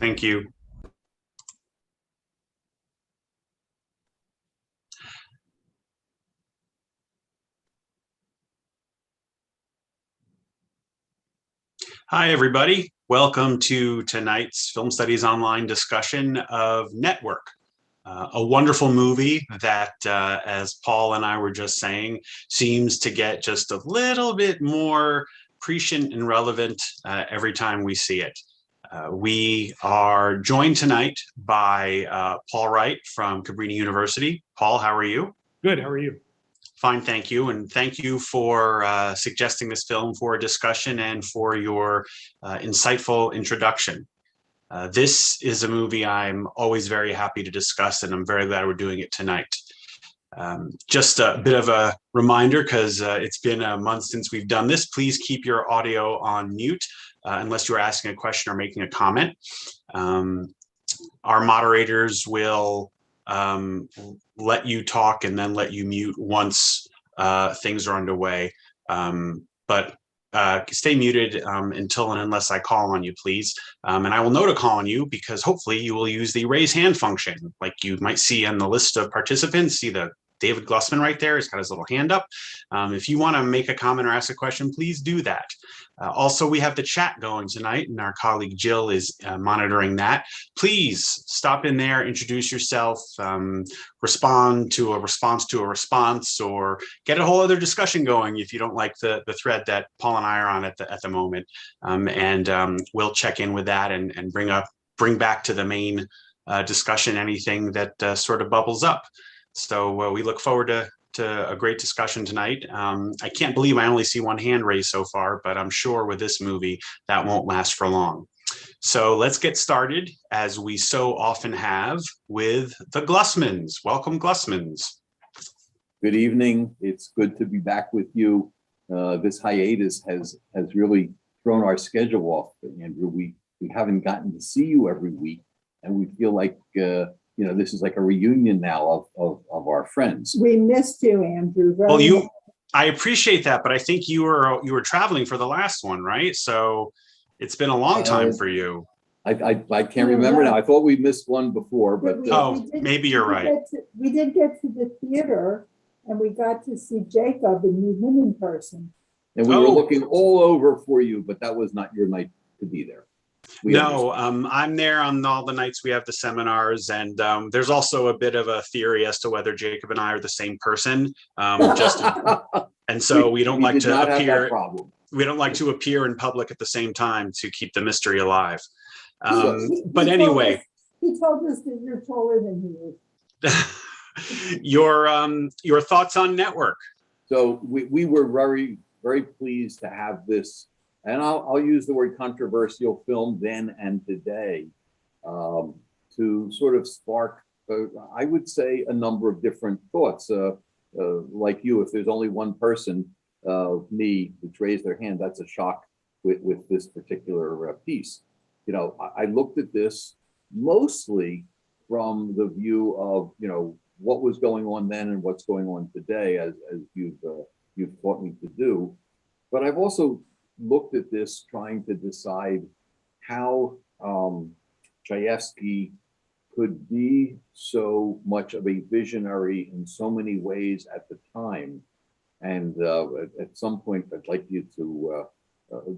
Thank you. Hi, everybody. Welcome to tonight's Film Studies Online discussion of Network, a wonderful movie that, as Paul and I were just saying, seems to get just a little bit more prescient and relevant every time we see it. We are joined tonight by Paul Wright from Cabrini University. Paul, how are you? Good, how are you? Fine, thank you. And thank you for suggesting this film for a discussion and for your insightful introduction. This is a movie I'm always very happy to discuss, and I'm very glad we're doing it tonight. Just a bit of a reminder, because it's been a month since we've done this, please keep your audio on mute unless you're asking a question or making a comment. Our moderators will let you talk and then let you mute once things are underway. But stay muted until and unless I call on you, please. And I will know to call on you because hopefully you will use the raise hand function, like you might see on the list of participants. See the David Glossman right there, he's got his little hand up. If you want to make a comment or ask a question, please do that. Also, we have the chat going tonight, and our colleague Jill is monitoring that. Please stop in there, introduce yourself, respond to a response, or get a whole other discussion going if you don't like the thread that Paul and I are on at the moment. We'll check in with that and bring back to the main discussion anything that sort of bubbles up. So we look forward to a great discussion tonight. I can't believe I only see one hand raised so far, but I'm sure with this movie that won't last for long. So let's get started, as we so often have, with the Glossmans. Welcome, Glossmans. Good evening. It's good to be back with you. This hiatus has really thrown our schedule off, Andrew. We haven't gotten to see you every week, and we feel like this is like a reunion now of our friends. We missed you, Andrew. Well, I appreciate that, but I think you were traveling for the last one, right? So it's been a long time for you. I can't remember now. I thought we missed one before, but maybe you're right. We did get to the theater, and we got to see Jacob and meet him in person. And we were looking all over for you, but that was not your night to be there. I'm there on all the nights we have the seminars, and there's also a bit of a theory as to whether Jacob and I are the same person. And so we don't like to appear. We don't like to appear in public at the same time to keep the mystery alive. But anyway, he told us that you're taller than he is. Your thoughts on Network? So we were very, very pleased to have this. And I'll use the word controversial film then and today to sort of spark, I would say, a number of different thoughts. Like you, if there's only one person, me, which raised their hand, that's a shock with this particular piece. I looked at this mostly from the view of, what was going on then and what's going on today, as you've taught me to do. But I've also looked at this trying to decide how Chayefsky could be so much of a visionary in so many ways at the time. And at some point, I'd like you to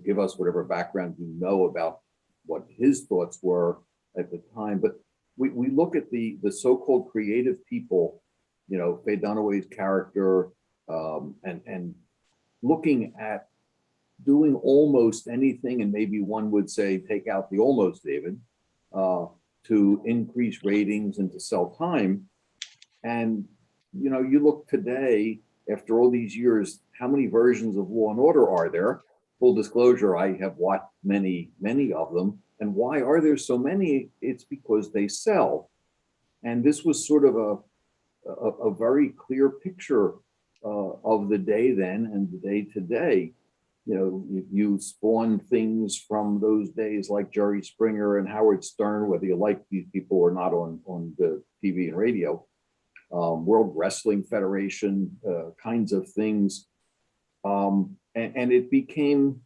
give us whatever background you know about what his thoughts were at the time. But we look at the so-called creative people, Faye Dunaway's character, and looking at doing almost anything, and maybe one would say take out the almost, David, to increase ratings and to sell time. And, you look today, after all these years, how many versions of Law and Order are there? Full disclosure, I have watched many, many of them. And why are there so many? It's because they sell. And this was sort of a very clear picture of the day then and the day today. You spawn things from those days like Jerry Springer and Howard Stern, whether you like these people or not on the TV and radio, World Wrestling Federation, kinds of things. And it became,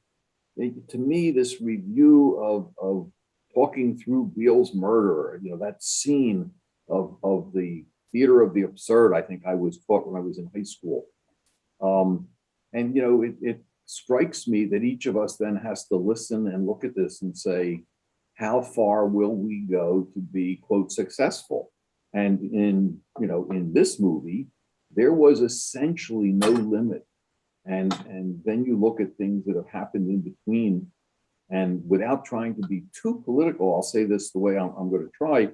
to me, this review of talking through Beale's murder, that scene of the theater of the absurd, I think I was taught when I was in high school. And it strikes me that each of us then has to listen and look at this and say, how far will we go to be, quote, successful? And in this movie, there was essentially no limit. And then you look at things that have happened in between, and without trying to be too political, I'll say this the way I'm going to try.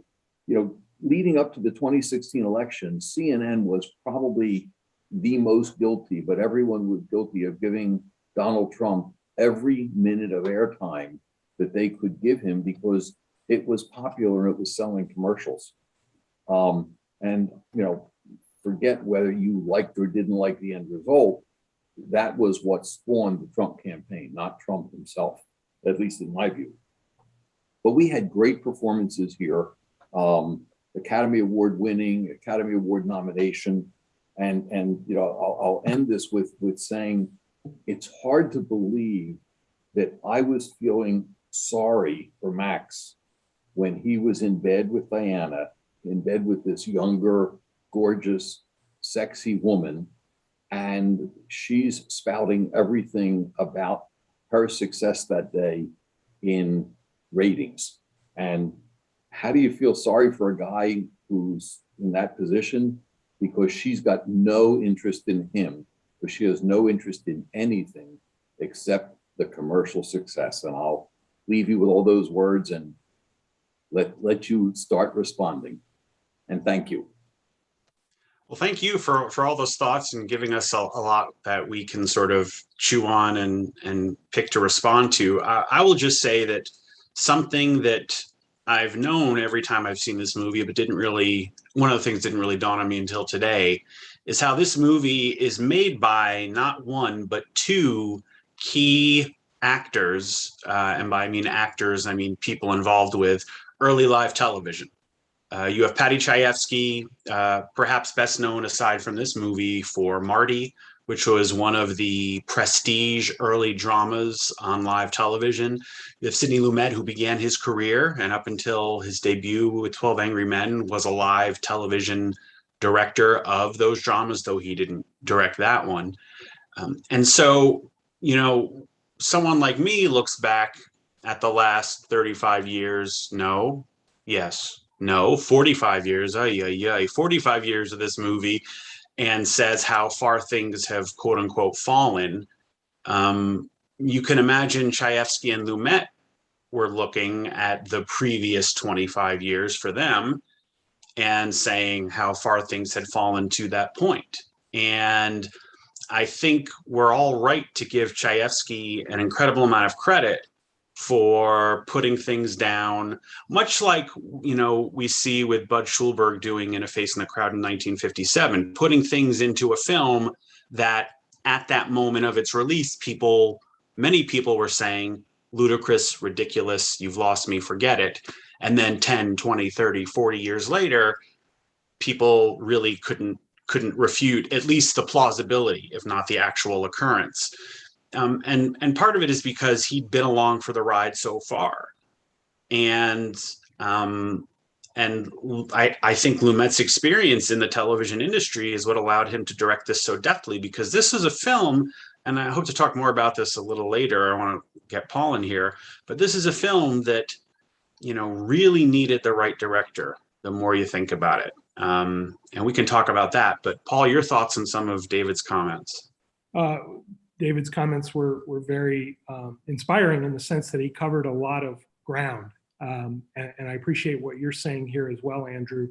Leading up to the 2016 election, CNN was probably the most guilty, but everyone was guilty of giving Donald Trump every minute of airtime that they could give him because it was popular and it was selling commercials. And forget whether you liked or didn't like the end result. That was what spawned the Trump campaign, not Trump himself, at least in my view. But we had great performances here. Academy Award winning, Academy Award nomination. And I'll end this with saying it's hard to believe that I was feeling sorry for Max when he was in bed with Diana, in bed with this younger, gorgeous, sexy woman, and she's spouting everything about her success that day in ratings. And how do you feel sorry for a guy who's in that position? Because she's got no interest in him, because she has no interest in anything except the commercial success. And I'll leave you with all those words and let you start responding. And thank you. Well, thank you for all those thoughts and giving us a lot that we can sort of chew on and pick to respond to. I will just say that something that I've known every time I've seen this movie, but one of the things didn't really dawn on me until today, is how this movie is made by not one, but two key actors. And by actors, I mean people involved with early live television. You have Patty Chayefsky, perhaps best known aside from this movie for Marty, which was one of the prestige early dramas on live television. You have Sidney Lumet, who began his career and up until his debut with 12 Angry Men was a live television director of those dramas, though he didn't direct that one. And so, someone like me looks back at the last 35 years, no, yes, no, 45 years, 45 years of this movie, and says how far things have, quote unquote, fallen. You can imagine Chayefsky and Lumet were looking at the previous 25 years for them and saying how far things had fallen to that point. And I think we're all right to give Chayefsky an incredible amount of credit for putting things down, much like, we see with Bud Schulberg doing In a Face in the Crowd in 1957, putting things into a film that at that moment of its release, many people were saying, ludicrous, ridiculous, you've lost me, forget it. And then 10, 20, 30, 40 years later, people really couldn't refute at least the plausibility, if not the actual occurrence. And part of it is because he'd been along for the ride so far. And I think Lumet's experience in the television industry is what allowed him to direct this so deftly, because this is a film, and I hope to talk more about this a little later. I want to get Paul in here, but this is a film that, really needed the right director, the more you think about it. And we can talk about that. But Paul, your thoughts on some of David's comments? David's comments were very inspiring in the sense that he covered a lot of ground. And I appreciate what you're saying here as well, Andrew,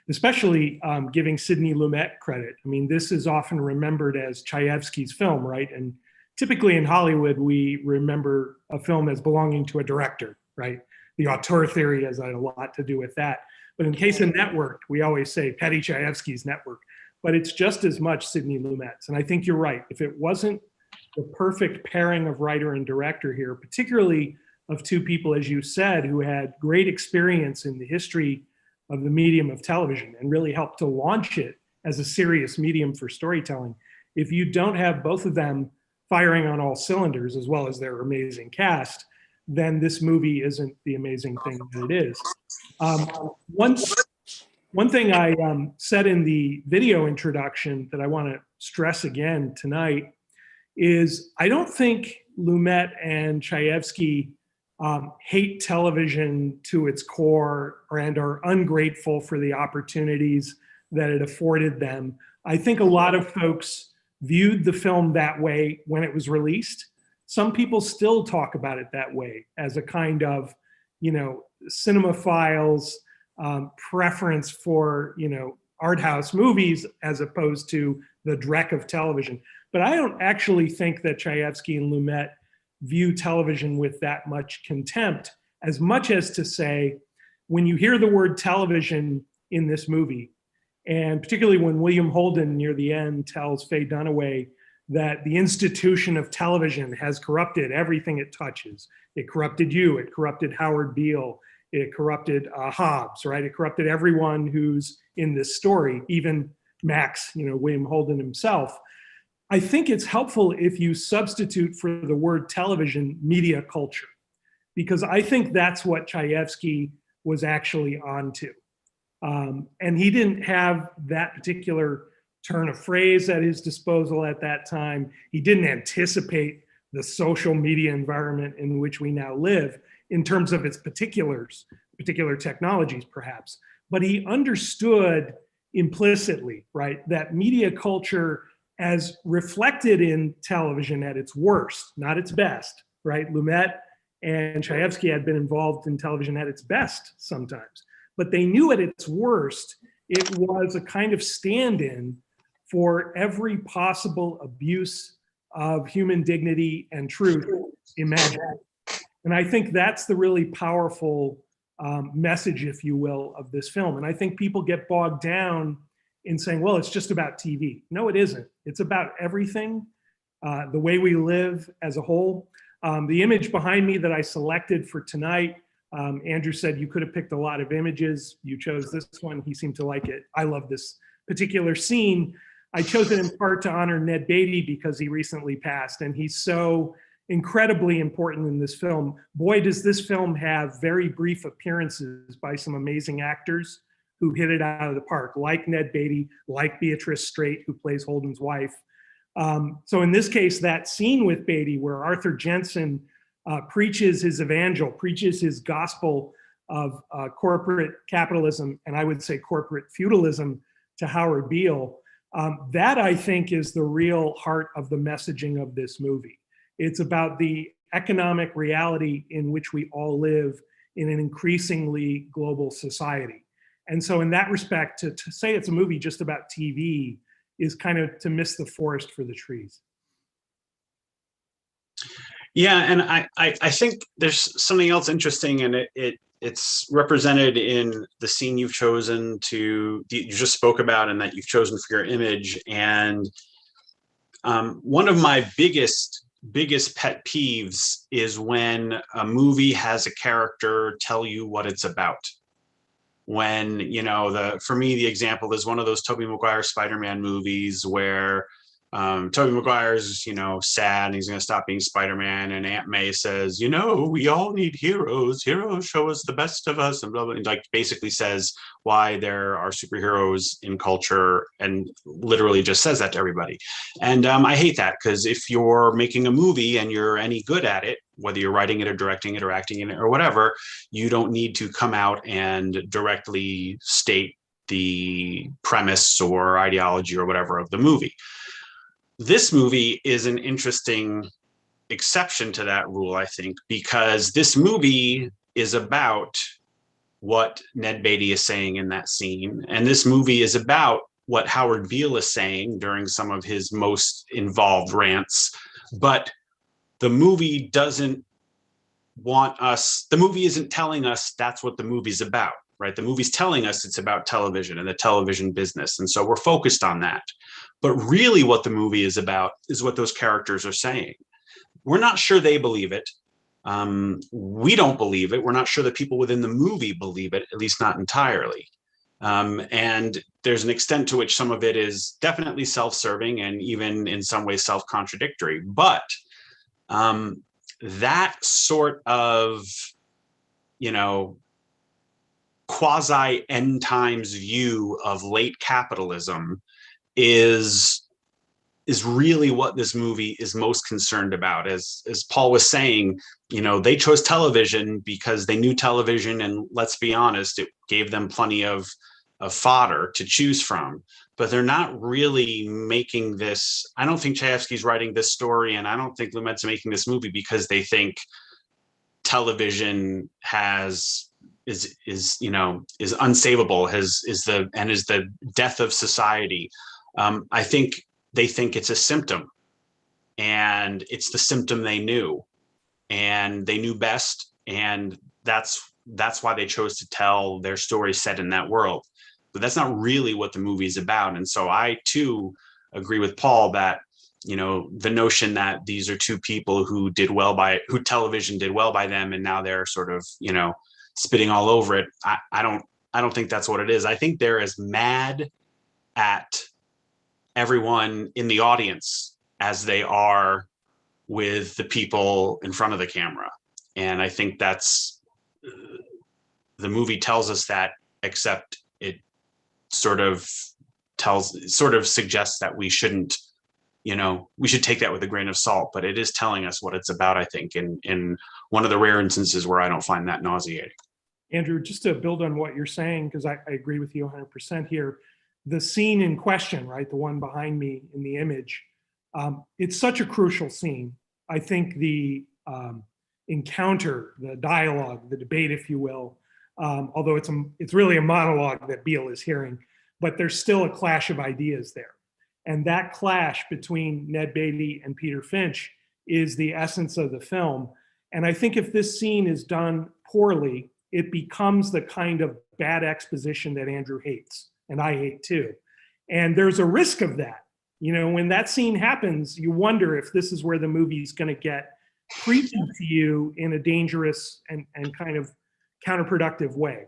especially giving Sidney Lumet credit. I mean, this is often remembered as Chayefsky's film, right? And typically in Hollywood, we remember a film as belonging to a director, right? The auteur theory has had a lot to do with that. But in case of Network, we always say Patty Chayefsky's Network, but it's just as much Sidney Lumet's. And I think you're right. If it wasn't the perfect pairing of writer and director here, particularly of two people, as you said, who had great experience in the history of the medium of television and really helped to launch it as a serious medium for storytelling. If you don't have both of them firing on all cylinders, as well as their amazing cast, then this movie isn't the amazing thing that it is. One thing I said in the video introduction that I want to stress again tonight is I don't think Lumet and Chayefsky hate television to its core and are ungrateful for the opportunities that it afforded them. I think a lot of folks viewed the film that way when it was released. Some people still talk about it that way as a kind of, cinemaphiles preference for, art house movies as opposed to the dreck of television. But I don't actually think that Chayefsky and Lumet view television with that much contempt, as much as to say, when you hear the word television in this movie, and particularly when William Holden near the end tells Faye Dunaway that the institution of television has corrupted everything it touches. It corrupted you, it corrupted Howard Beale, it corrupted Hobbes, right? It corrupted everyone who's in this story, even Max, William Holden himself. I think it's helpful if you substitute for the word television media culture, because I think that's what Chayefsky was actually onto. And he didn't have that particular turn of phrase at his disposal at that time. He didn't anticipate the social media environment in which we now live in terms of its particular technologies, perhaps. But he understood implicitly, right, that media culture as reflected in television at its worst, not its best, right? Lumet and Chayefsky had been involved in television at its best sometimes, but they knew at its worst, it was a kind of stand-in for every possible abuse of human dignity and truth imaginable. And I think that's the really powerful message, if you will, of this film. And I think people get bogged down in saying, well, it's just about TV. No, it isn't. It's about everything, the way we live as a whole. The image behind me that I selected for tonight, Andrew said you could have picked a lot of images. You chose this one. He seemed to like it. I love this particular scene. I chose it in part to honor Ned Beatty because he recently passed, and he's so incredibly important in this film. Boy, does this film have very brief appearances by some amazing actors who hit it out of the park, like Ned Beatty, like Beatrice Straight, who plays Holden's wife. So in this case, that scene with Beatty where Arthur Jensen preaches his evangel, preaches his gospel of corporate capitalism, and I would say corporate feudalism to Howard Beale, that I think is the real heart of the messaging of this movie. It's about the economic reality in which we all live in an increasingly global society. And so in that respect, to say it's a movie just about TV is kind of to miss the forest for the trees. Yeah, and I think there's something else interesting, and it's represented in the scene you've chosen you just spoke about and that you've chosen for your image. And one of my biggest pet peeves is when a movie has a character tell you what it's about. When, for me, the example is one of those Tobey Maguire Spider-Man movies where Tobey Maguire's, sad and he's going to stop being Spider-Man. And Aunt May says, we all need heroes. Heroes show us the best of us, and blah, blah, and like basically says why there are superheroes in culture and literally just says that to everybody. And I hate that, because if you're making a movie and you're any good at it, whether you're writing it or directing it or acting in it or whatever, you don't need to come out and directly state the premise or ideology or whatever of the movie. This movie is an interesting exception to that rule, I think, because this movie is about what Ned Beatty is saying in that scene. And this movie is about what Howard Beale is saying during some of his most involved rants. But the movie isn't telling us that's what the movie's about, right? The movie's telling us it's about television and the television business. And so we're focused on that. But really what the movie is about is what those characters are saying. We're not sure they believe it. We don't believe it. We're not sure that people within the movie believe it, at least not entirely. And there's an extent to which some of it is definitely self-serving and even in some ways self-contradictory. But that sort of, quasi end times view of late capitalism is really what this movie is most concerned about. As Paul was saying, they chose television because they knew television, and let's be honest, it gave them plenty of fodder to choose from. But they're not really making this. I don't think Chayefsky's writing this story, and I don't think Lumet's making this movie because they think television is unsavable, is the death of society. I think they think it's a symptom, and it's the symptom they knew, and they knew best, and that's why they chose to tell their story set in that world. But that's not really what the movie is about. And so I too agree with Paul that the notion that these are two people who television did well by them, and now they're sort of spitting all over it. I don't think that's what it is. I think they're as mad at everyone in the audience as they are with the people in front of the camera. And I think that's the movie tells us that, except it sort of suggests that we shouldn't, we should take that with a grain of salt, but it is telling us what it's about, I think, in one of the rare instances where I don't find that nauseating. Andrew, just to build on what you're saying, because I agree with you 100% here, the scene in question, right, the one behind me in the image, it's such a crucial scene. I think the encounter, the dialogue, the debate, if you will, although it's really a monologue that Beale is hearing, but there's still a clash of ideas there. And that clash between Ned Beatty and Peter Finch is the essence of the film. And I think if this scene is done poorly, it becomes the kind of bad exposition that Andrew hates, and I hate too. And there's a risk of that. When that scene happens, you wonder if this is where the movie's going to get preached to you in a dangerous and kind of counterproductive way.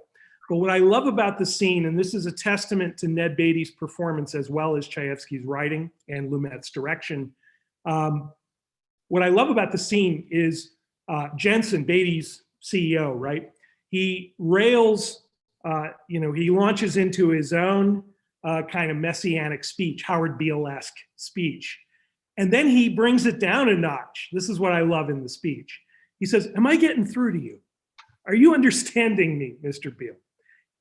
But what I love about the scene, and this is a testament to Ned Beatty's performance as well as Chayefsky's writing and Lumet's direction, what I love about the scene is Jensen, Beatty's CEO, right? He rails, he launches into his own kind of messianic speech, Howard Beale-esque speech. And then he brings it down a notch. This is what I love in the speech. He says, "Am I getting through to you? Are you understanding me, Mr. Beale?"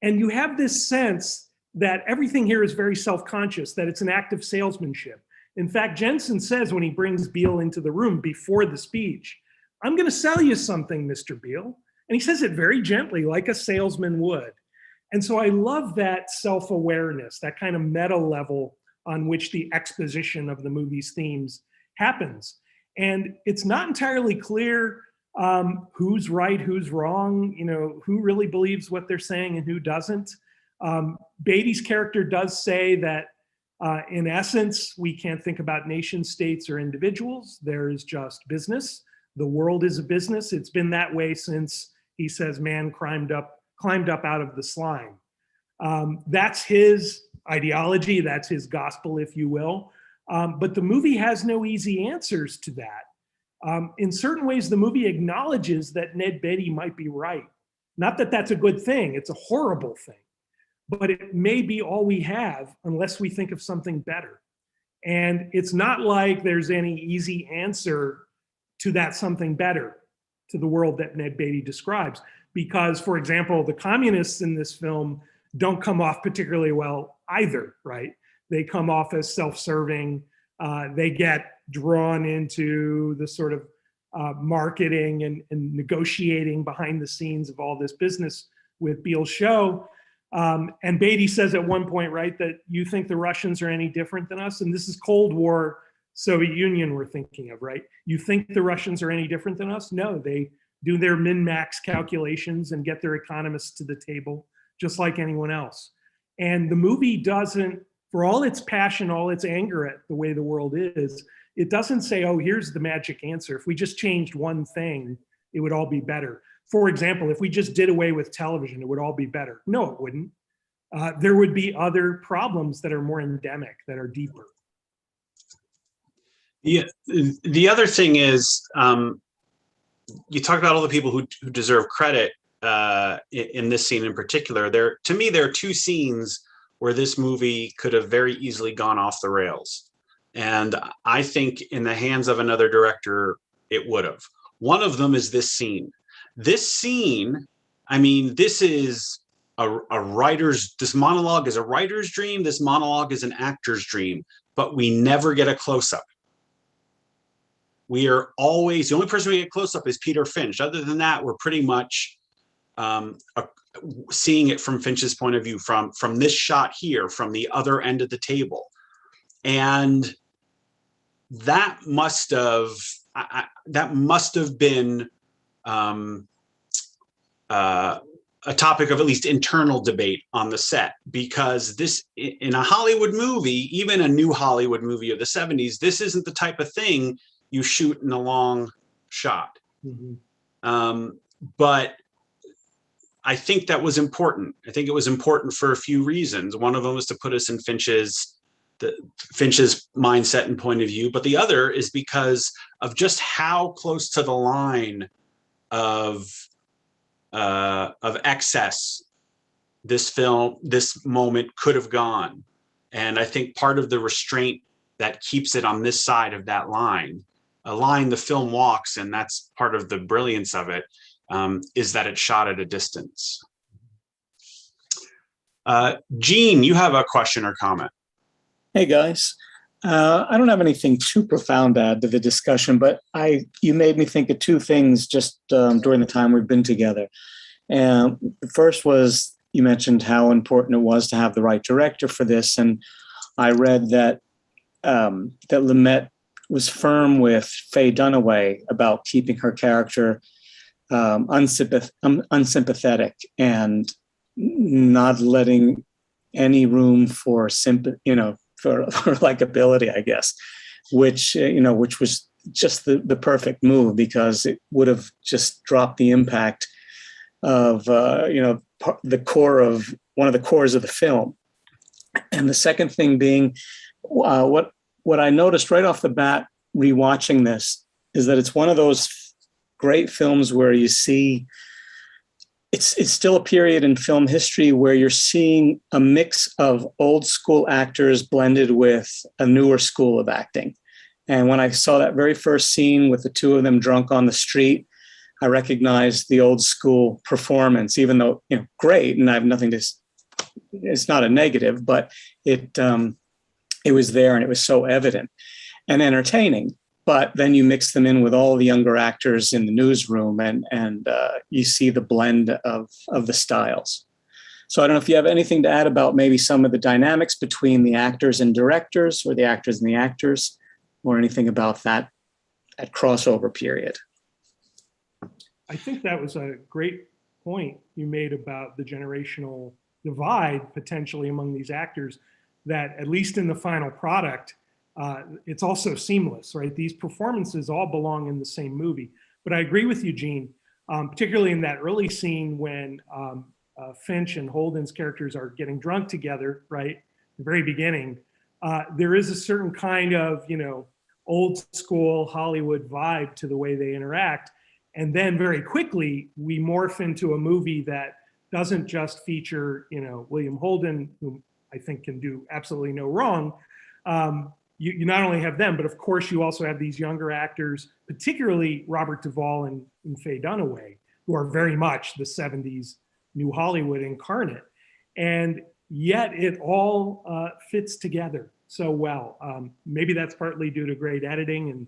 And you have this sense that everything here is very self-conscious, that it's an act of salesmanship. In fact, Jensen says when he brings Beale into the room before the speech, "I'm going to sell you something, Mr. Beale." And he says it very gently, like a salesman would. And so I love that self-awareness, that kind of meta level on which the exposition of the movie's themes happens. And it's not entirely clear who's right, who's wrong, who really believes what they're saying and who doesn't. Beatty's character does say that in essence, we can't think about nation states or individuals. There is just business. The world is a business. It's been that way since, he says, man climbed up out of the slime. That's his ideology. That's his gospel, if you will. But the movie has no easy answers to that. In certain ways, the movie acknowledges that Ned Beatty might be right. Not that that's a good thing. It's a horrible thing. But it may be all we have unless we think of something better. And it's not like there's any easy answer to that something better, to the world that Ned Beatty describes. Because, for example, the communists in this film don't come off particularly well either, right? They come off as self-serving. They get drawn into the sort of marketing and negotiating behind the scenes of all this business with Beale's show. And Beatty says at one point, right, that you think the Russians are any different than us? And this is Cold War Soviet Union we're thinking of, right? You think the Russians are any different than us? No, they do their min-max calculations and get their economists to the table just like anyone else. And the movie doesn't, for all its passion, all its anger at the way the world is, it doesn't say, oh, here's the magic answer. If we just changed one thing, it would all be better. For example, if we just did away with television, it would all be better. No, it wouldn't. There would be other problems that are more endemic, that are deeper. Yeah, the other thing is, you talk about all the people who deserve credit in this scene in particular. To me, there are two scenes where this movie could have very easily gone off the rails. And I think in the hands of another director, it would have. One of them is this scene. This scene, I mean, this is this monologue is a writer's dream. This monologue is an actor's dream, but we never get a close-up. We are always, the only person we get close up is Peter Finch. Other than that, we're pretty much seeing it from Finch's point of view, from this shot here, from the other end of the table. And that must have been a topic of at least internal debate on the set, because this, in a Hollywood movie, even a new Hollywood movie of the 70s, this isn't the type of thing you shoot in a long shot. Mm-hmm. But I think that was important. I think it was important for a few reasons. One of them was to put us in Finch's mindset and point of view, but the other is because of just how close to the line of excess this moment could have gone. And I think part of the restraint that keeps it on this side of that line, a line the film walks, and that's part of the brilliance of it, is that it's shot at a distance. Gene, you have a question or comment? Hey guys, I don't have anything too profound to add to the discussion, but you made me think of two things just during the time we've been together. And the first was, you mentioned how important it was to have the right director for this, and I read that that Lumet was firm with Faye Dunaway about keeping her character unsympathetic and not letting any room for for likability, I guess, which was just the perfect move, because it would have just dropped the impact of the core of one of the cores of the film. And the second thing being, what I noticed right off the bat rewatching this is that it's one of those great films where you see it's still a period in film history where you're seeing a mix of old school actors blended with a newer school of acting. And when I saw that very first scene with the two of them drunk on the street, I recognized the old school performance, even though, great, and I have nothing to, it's not a negative, but it was there and it was so evident and entertaining. But then you mix them in with all the younger actors in the newsroom, and you see the blend of the styles. So I don't know if you have anything to add about maybe some of the dynamics between the actors and directors, or the actors and the actors, or anything about that crossover period. I think that was a great point you made about the generational divide potentially among these actors, that at least in the final product, it's also seamless, right? These performances all belong in the same movie. But I agree with you, Gene, particularly in that early scene when Finch and Holden's characters are getting drunk together, right? The very beginning, there is a certain kind of, old school Hollywood vibe to the way they interact. And then very quickly, we morph into a movie that doesn't just feature, William Holden, whom I think can do absolutely no wrong. You not only have them, but of course you also have these younger actors, particularly Robert Duvall and Faye Dunaway, who are very much the 70s New Hollywood incarnate. And yet it all fits together so well. Maybe that's partly due to great editing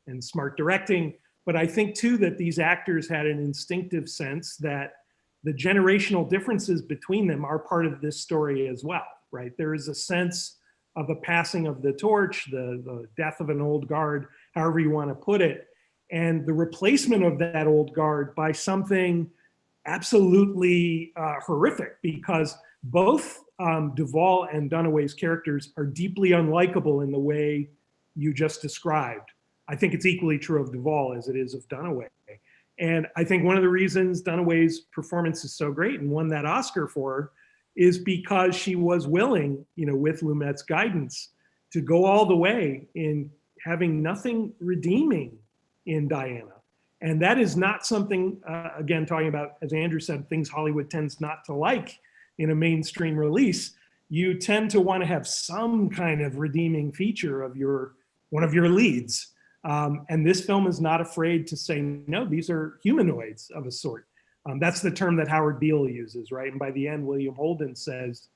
and smart directing, but I think too that these actors had an instinctive sense that the generational differences between them are part of this story as well, right? There is a sense of a passing of the torch, the death of an old guard, however you want to put it, and the replacement of that old guard by something absolutely horrific, because both Duvall and Dunaway's characters are deeply unlikable in the way you just described. I think it's equally true of Duvall as it is of Dunaway. And I think one of the reasons Dunaway's performance is so great and won that Oscar for her is because she was willing, with Lumet's guidance, to go all the way in having nothing redeeming in Diana. And that is not something, again, talking about, as Andrew said, things Hollywood tends not to like in a mainstream release. You tend to want to have some kind of redeeming feature of one of your leads. And this film is not afraid to say, no, these are humanoids of a sort. That's the term that Howard Beale uses, right? And by the end, William Holden says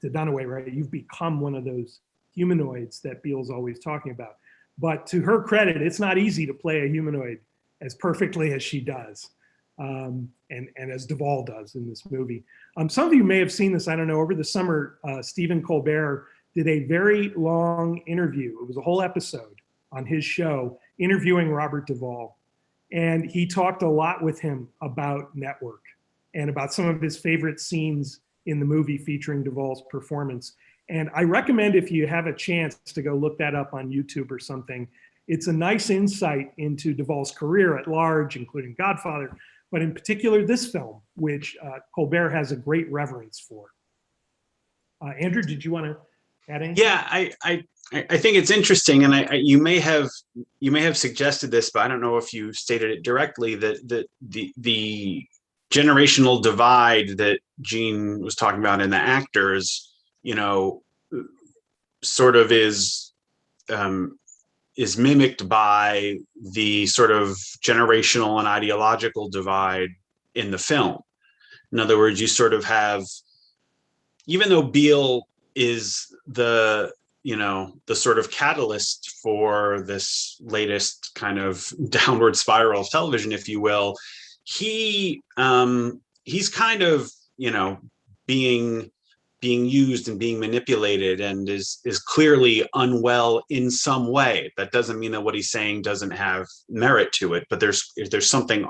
to Dunaway, right, you've become one of those humanoids that Beale's always talking about. But to her credit, it's not easy to play a humanoid as perfectly as she does, and as Duvall does in this movie. Some of you may have seen this, I don't know, over the summer, Stephen Colbert did a very long interview. It was a whole episode on his show interviewing Robert Duvall. And he talked a lot with him about Network and about some of his favorite scenes in the movie featuring Duvall's performance. And I recommend, if you have a chance, to go look that up on YouTube or something. It's a nice insight into Duvall's career at large, including Godfather, but in particular this film, which Colbert has a great reverence for. Andrew, did you want to add anything? Yeah, I think it's interesting, and you may have suggested this, but I don't know if you stated it directly, that the generational divide that Gene was talking about in the actors, sort of is mimicked by the sort of generational and ideological divide in the film. In other words, you sort of have, even though Beale is the sort of catalyst for this latest kind of downward spiral of television, if you will, he's kind of, being used and being manipulated, and is clearly unwell in some way. That doesn't mean that what he's saying doesn't have merit to it, but there's something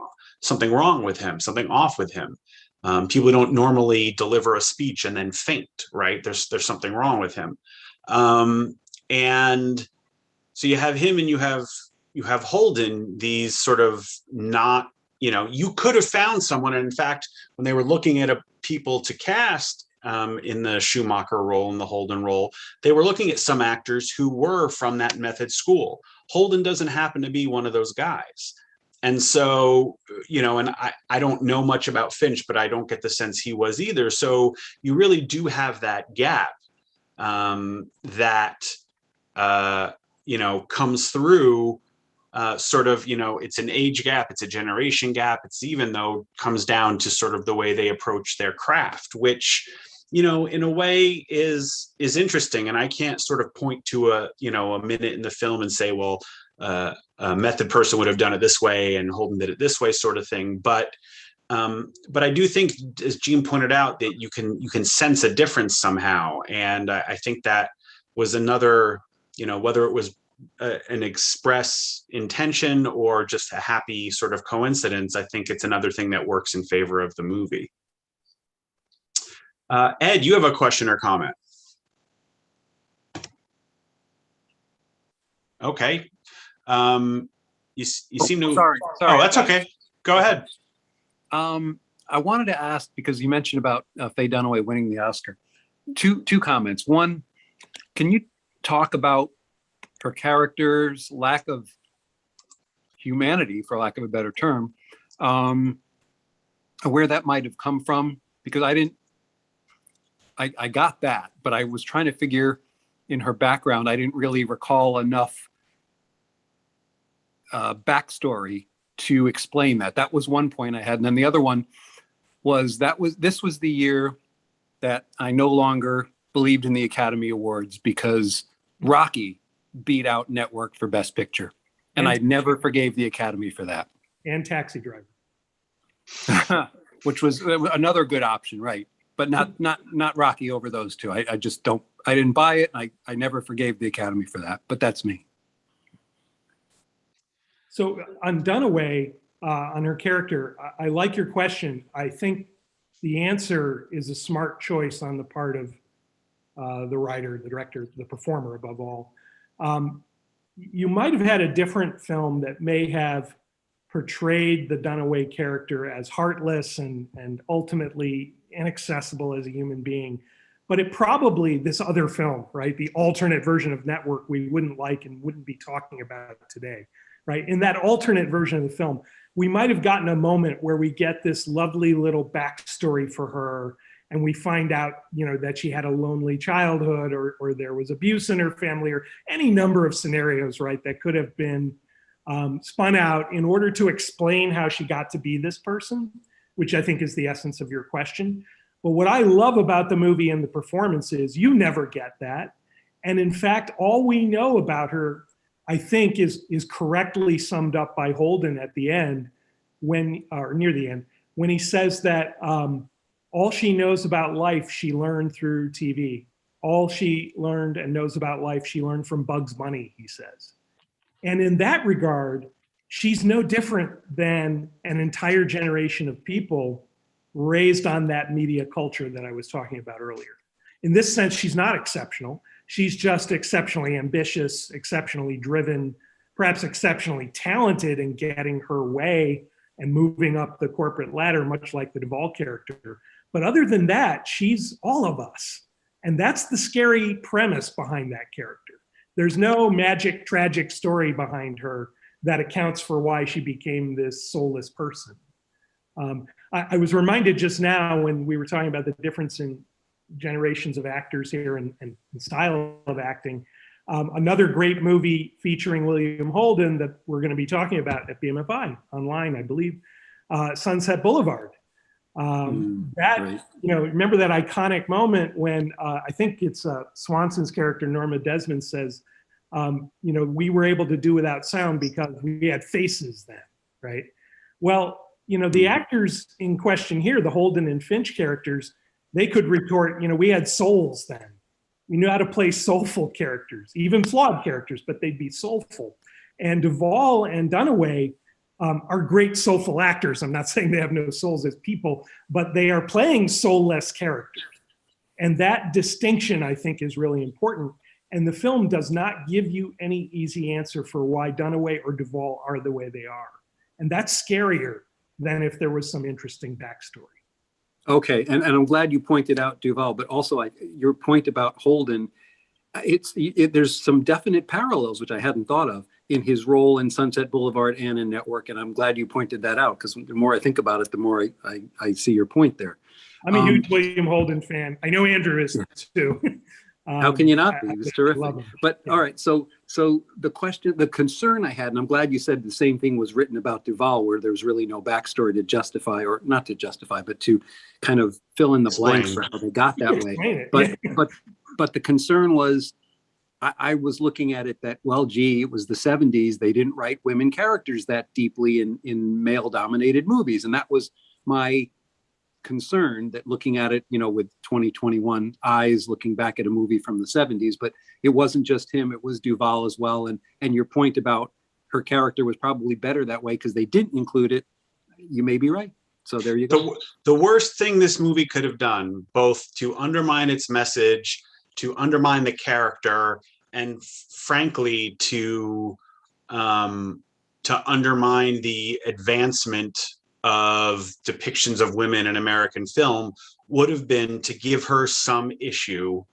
wrong with him, something off with him. People don't normally deliver a speech and then faint, right? There's something wrong with him. And so you have him and you have Holden, these sort of not, you could have found someone. And in fact, when they were looking at people to cast in the Schumacher role and the Holden role, they were looking at some actors who were from that method school. Holden doesn't happen to be one of those guys. And so, and I don't know much about Finch, but I don't get the sense he was either. So you really do have that gap that comes through, sort of, it's an age gap, it's a generation gap, it's even though comes down to sort of the way they approach their craft, which, in a way is interesting. And I can't sort of point to a minute in the film and say, well, a method person would have done it this way and Holden did it this way, sort of thing. But I do think, as Gene pointed out, that you can sense a difference somehow. And I think that was another, whether it was an express intention or just a happy sort of coincidence, I think it's another thing that works in favor of the movie. Ed, you have a question or comment? Okay. You seem to. Sorry. Oh, that's okay. Go ahead. I wanted to ask, because you mentioned about Faye Dunaway winning the Oscar. Two comments. One, can you talk about her character's lack of humanity, for lack of a better term, where that might have come from? Because I got that, but I was trying to figure in her background, I didn't really recall enough backstory to explain that. That was one point I had. And then the other one was this was the year that I no longer believed in the Academy Awards, because Rocky beat out Network for Best Picture. And I never forgave the Academy for that. And Taxi Driver. Which was another good option, right? But not Rocky over those two. I just don't, I didn't buy it. I never forgave the Academy for that, but that's me. So on Dunaway, on her character, I like your question. I think the answer is a smart choice on the part of the writer, the director, the performer above all. You might have had a different film that may have portrayed the Dunaway character as heartless and ultimately inaccessible as a human being. But it probably, this other film, right, the alternate version of Network, we wouldn't like and wouldn't be talking about today, right? In that alternate version of the film, we might have gotten a moment where we get this lovely little backstory for her, and we find out, that she had a lonely childhood, or there was abuse in her family, or any number of scenarios, right, that could have been spun out in order to explain how she got to be this person, which I think is the essence of your question. But what I love about the movie and the performance is you never get that. And in fact, all we know about her, I think, is correctly summed up by Holden at the end, or near the end, when he says that all she knows about life, she learned through TV. All she learned and knows about life, she learned from Bugs Bunny, he says. And in that regard, she's no different than an entire generation of people raised on that media culture that I was talking about earlier. In this sense, she's not exceptional. She's just exceptionally ambitious, exceptionally driven, perhaps exceptionally talented in getting her way and moving up the corporate ladder, much like the Duvall character. But other than that, she's all of us. And that's the scary premise behind that character. There's no magic, tragic story behind her that accounts for why she became this soulless person. I was reminded just now when we were talking about the difference in generations of actors here and style of acting. Another great movie featuring William Holden that we're going to be talking about at BMFI online, I believe, Sunset Boulevard. Right. Remember that iconic moment when I think it's Swanson's character, Norma Desmond, says, we were able to do without sound because we had faces then, right? Well, the actors in question here, the Holden and Finch characters, they could retort, we had souls then. We knew how to play soulful characters, even flawed characters, but they'd be soulful. And Duvall and Dunaway are great soulful actors. I'm not saying they have no souls as people, but they are playing soulless characters. And that distinction, I think, is really important. And the film does not give you any easy answer for why Dunaway or Duvall are the way they are. And that's scarier than if there was some interesting backstory. Okay, and I'm glad you pointed out Duvall, but also your point about Holden, there's some definite parallels, which I hadn't thought of, in his role in Sunset Boulevard and in Network, and I'm glad you pointed that out, because the more I think about it, the more I see your point there. I'm a huge William Holden fan. I know Andrew is too. How can you not be? He was terrific. Love him. But all right, so the concern I had, and I'm glad you said the same thing was written about Duvall, where there's really no backstory to justify, or not to justify, but to kind of fill in the blanks for how they got that way. But the concern was, I was looking at it that, well, gee, it was the 70s. They didn't write women characters that deeply in male-dominated movies, and that was my concern, that looking at it, with 2021 eyes, looking back at a movie from the 70s, but it wasn't just him, it was Duvall as well. And your point about her character was probably better that way because they didn't include it. You may be right. So there you go. The worst thing this movie could have done, both to undermine its message, to undermine the character, and frankly, to undermine the advancement of depictions of women in American film, would have been to give her some issue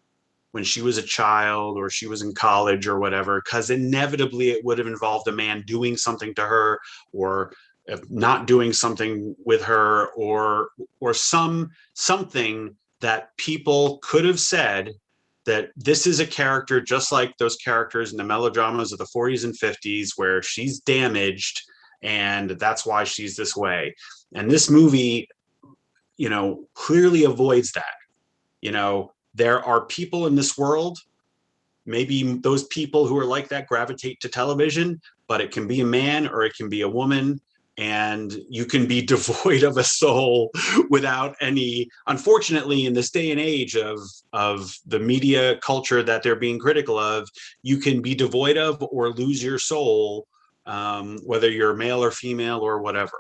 when she was a child or she was in college or whatever, because inevitably it would have involved a man doing something to her, or not doing something with her, or something that people could have said that this is a character just like those characters in the melodramas of the 40s and 50s where she's damaged and that's why she's this way. And this movie, clearly avoids that. There are people in this world, maybe those people who are like that gravitate to television, but it can be a man or it can be a woman, and you can be devoid of a soul without any, unfortunately, in this day and age of the media culture that they're being critical of, you can be devoid of or lose your soul, whether you're male or female or whatever.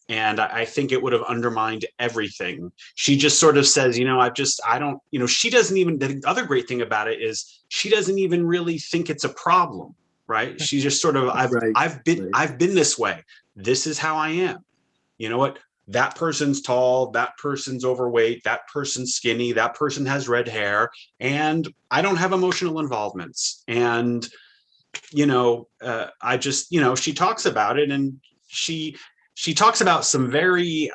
And I think it would have undermined everything. She just sort of says, she doesn't even, the other great thing about it is she doesn't even really think it's a problem, right? She just sort of, I've been this way. This is how I am. You know what? That person's tall, that person's overweight, that person's skinny, that person has red hair, and I don't have emotional involvements. And, she talks about it, and she talks about some very,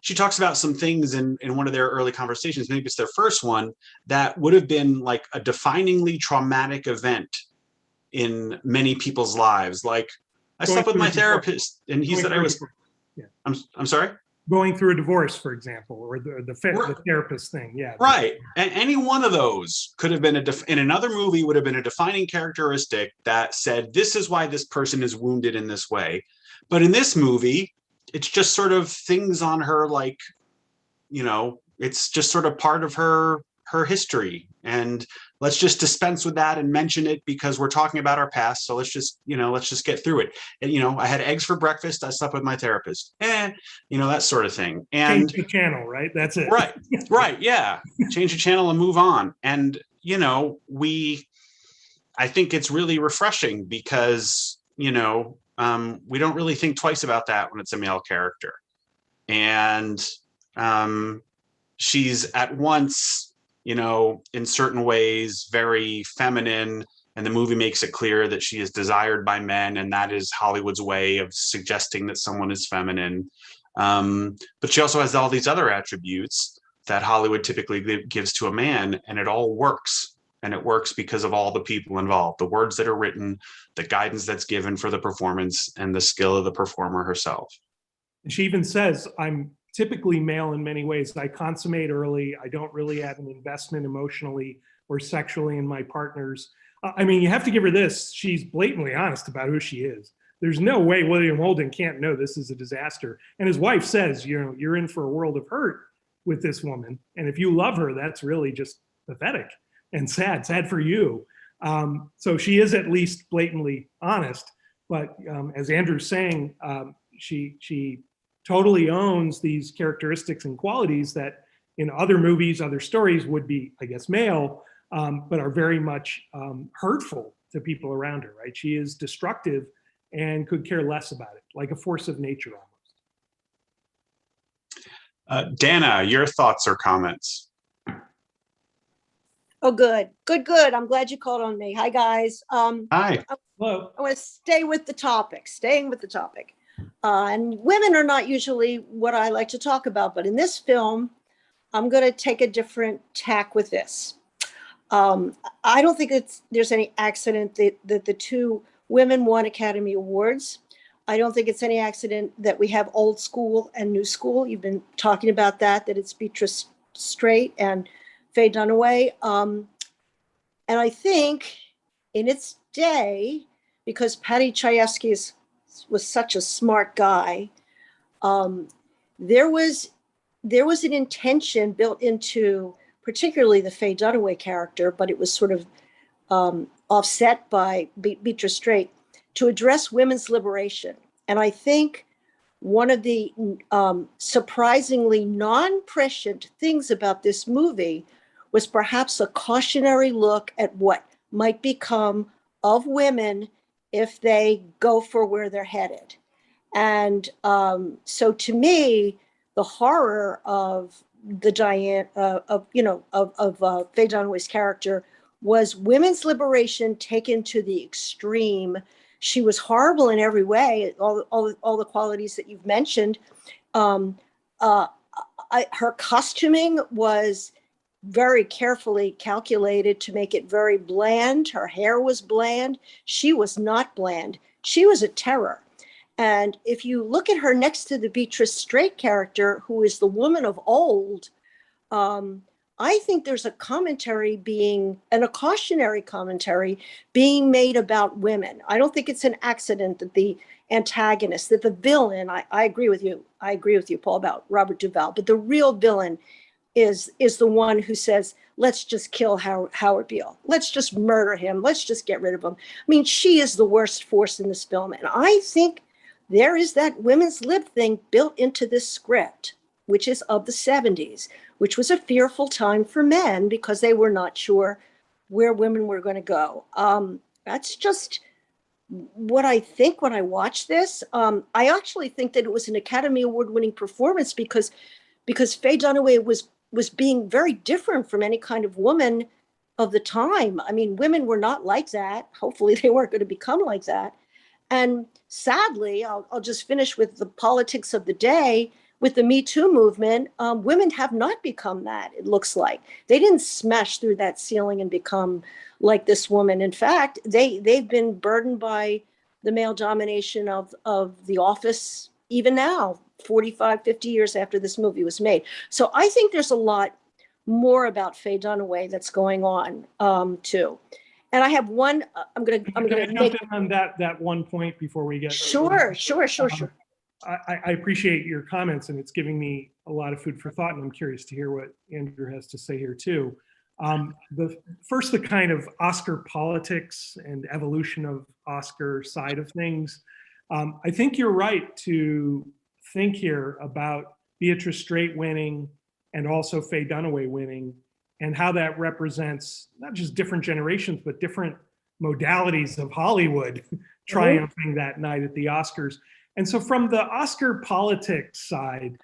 she talks about some things in one of their early conversations, maybe it's their first one, that would have been like a definingly traumatic event in many people's lives. Like, I slept with my therapist and he said I was, yeah. I'm sorry? Going through a divorce, for example, or the therapist thing. Yeah. Right. And any one of those could have been in another movie would have been a defining characteristic that said, this is why this person is wounded in this way. But in this movie, it's just sort of things on her, like, it's just sort of part of her history. And let's just dispense with that and mention it because we're talking about our past. So let's just get through it. And, I had eggs for breakfast. I slept with my therapist. That sort of thing. And change the channel, right? That's it. Right. Yeah. Change the channel and move on. And, I think it's really refreshing because, we don't really think twice about that when it's a male character. And she's at once, in certain ways, very feminine, and the movie makes it clear that she is desired by men, and that is Hollywood's way of suggesting that someone is feminine. But she also has all these other attributes that Hollywood typically gives to a man, and it all works. And it works because of all the people involved, the words that are written, the guidance that's given for the performance, and the skill of the performer herself. She even says, I'm typically male in many ways. I consummate early. I don't really have an investment emotionally or sexually in my partners. You have to give her this. She's blatantly honest about who she is. There's no way William Holden can't know this is a disaster. And his wife says, you're in for a world of hurt with this woman. And if you love her, that's really just pathetic and sad for you. So she is at least blatantly honest. But as Andrew's saying, she totally owns these characteristics and qualities that in other movies, other stories would be, I guess, male, but are very much hurtful to people around her, right? She is destructive and could care less about it, like a force of nature almost. Dana, your thoughts or comments? Oh, good. I'm glad you called on me. Hi, guys. Hi. Hello. I want to staying with the topic. And women are not usually what I like to talk about, but in this film, I'm going to take a different tack with this. I don't think there's any accident that the two women won Academy Awards. I don't think it's any accident that we have old school and new school. You've been talking about that it's Beatrice Straight and Faye Dunaway. And I think in its day, because Paddy Chayefsky was such a smart guy, there was an intention built into particularly the Faye Dunaway character, but it was sort of offset by Beatrice Straight, to address women's liberation. And I think one of the surprisingly non-prescient things about this movie was perhaps a cautionary look at what might become of women if they go for where they're headed. And so to me, the horror of the Faye Dunaway's character was women's liberation taken to the extreme. She was horrible in every way, all the qualities that you've mentioned. Her costuming was very carefully calculated to make it very bland. Her hair was bland. She was not bland. She was a terror. And if you look at her next to the Beatrice Straight character, who is the woman of old, I think there's a commentary a cautionary commentary being made about women. I don't think it's an accident that the antagonist, that the villain, I agree with you. I agree with you, Paul, about Robert Duvall, but the real villain is the one who says, let's just kill Howard Beale. Let's just murder him. Let's just get rid of him. I mean, she is the worst force in this film. And I think there is that women's lib thing built into this script, which is of the 70s, which was a fearful time for men because they were not sure where women were going to go. That's just what I think when I watch this. I actually think that it was an Academy Award-winning performance because Faye Dunaway was being very different from any kind of woman of the time. I mean, women were not like that. Hopefully they weren't going to become like that. And sadly, I'll just finish with the politics of the day. With the Me Too movement, women have not become that, it looks like. They didn't smash through that ceiling and become like this woman. In fact, they've been burdened by the male domination of the office even now, 45, 50 years after this movie was made. So I think there's a lot more about Faye Dunaway that's going on too. And I have one, I'm gonna jump make in on that one point before we get. Sure. I appreciate your comments, and it's giving me a lot of food for thought, and I'm curious to hear what Andrew has to say here too. The kind of Oscar politics and evolution of Oscar side of things. I think you're right to think here about Beatrice Straight winning and also Faye Dunaway winning, and how that represents not just different generations, but different modalities of Hollywood triumphing that night at the Oscars. And so from the Oscar politics side,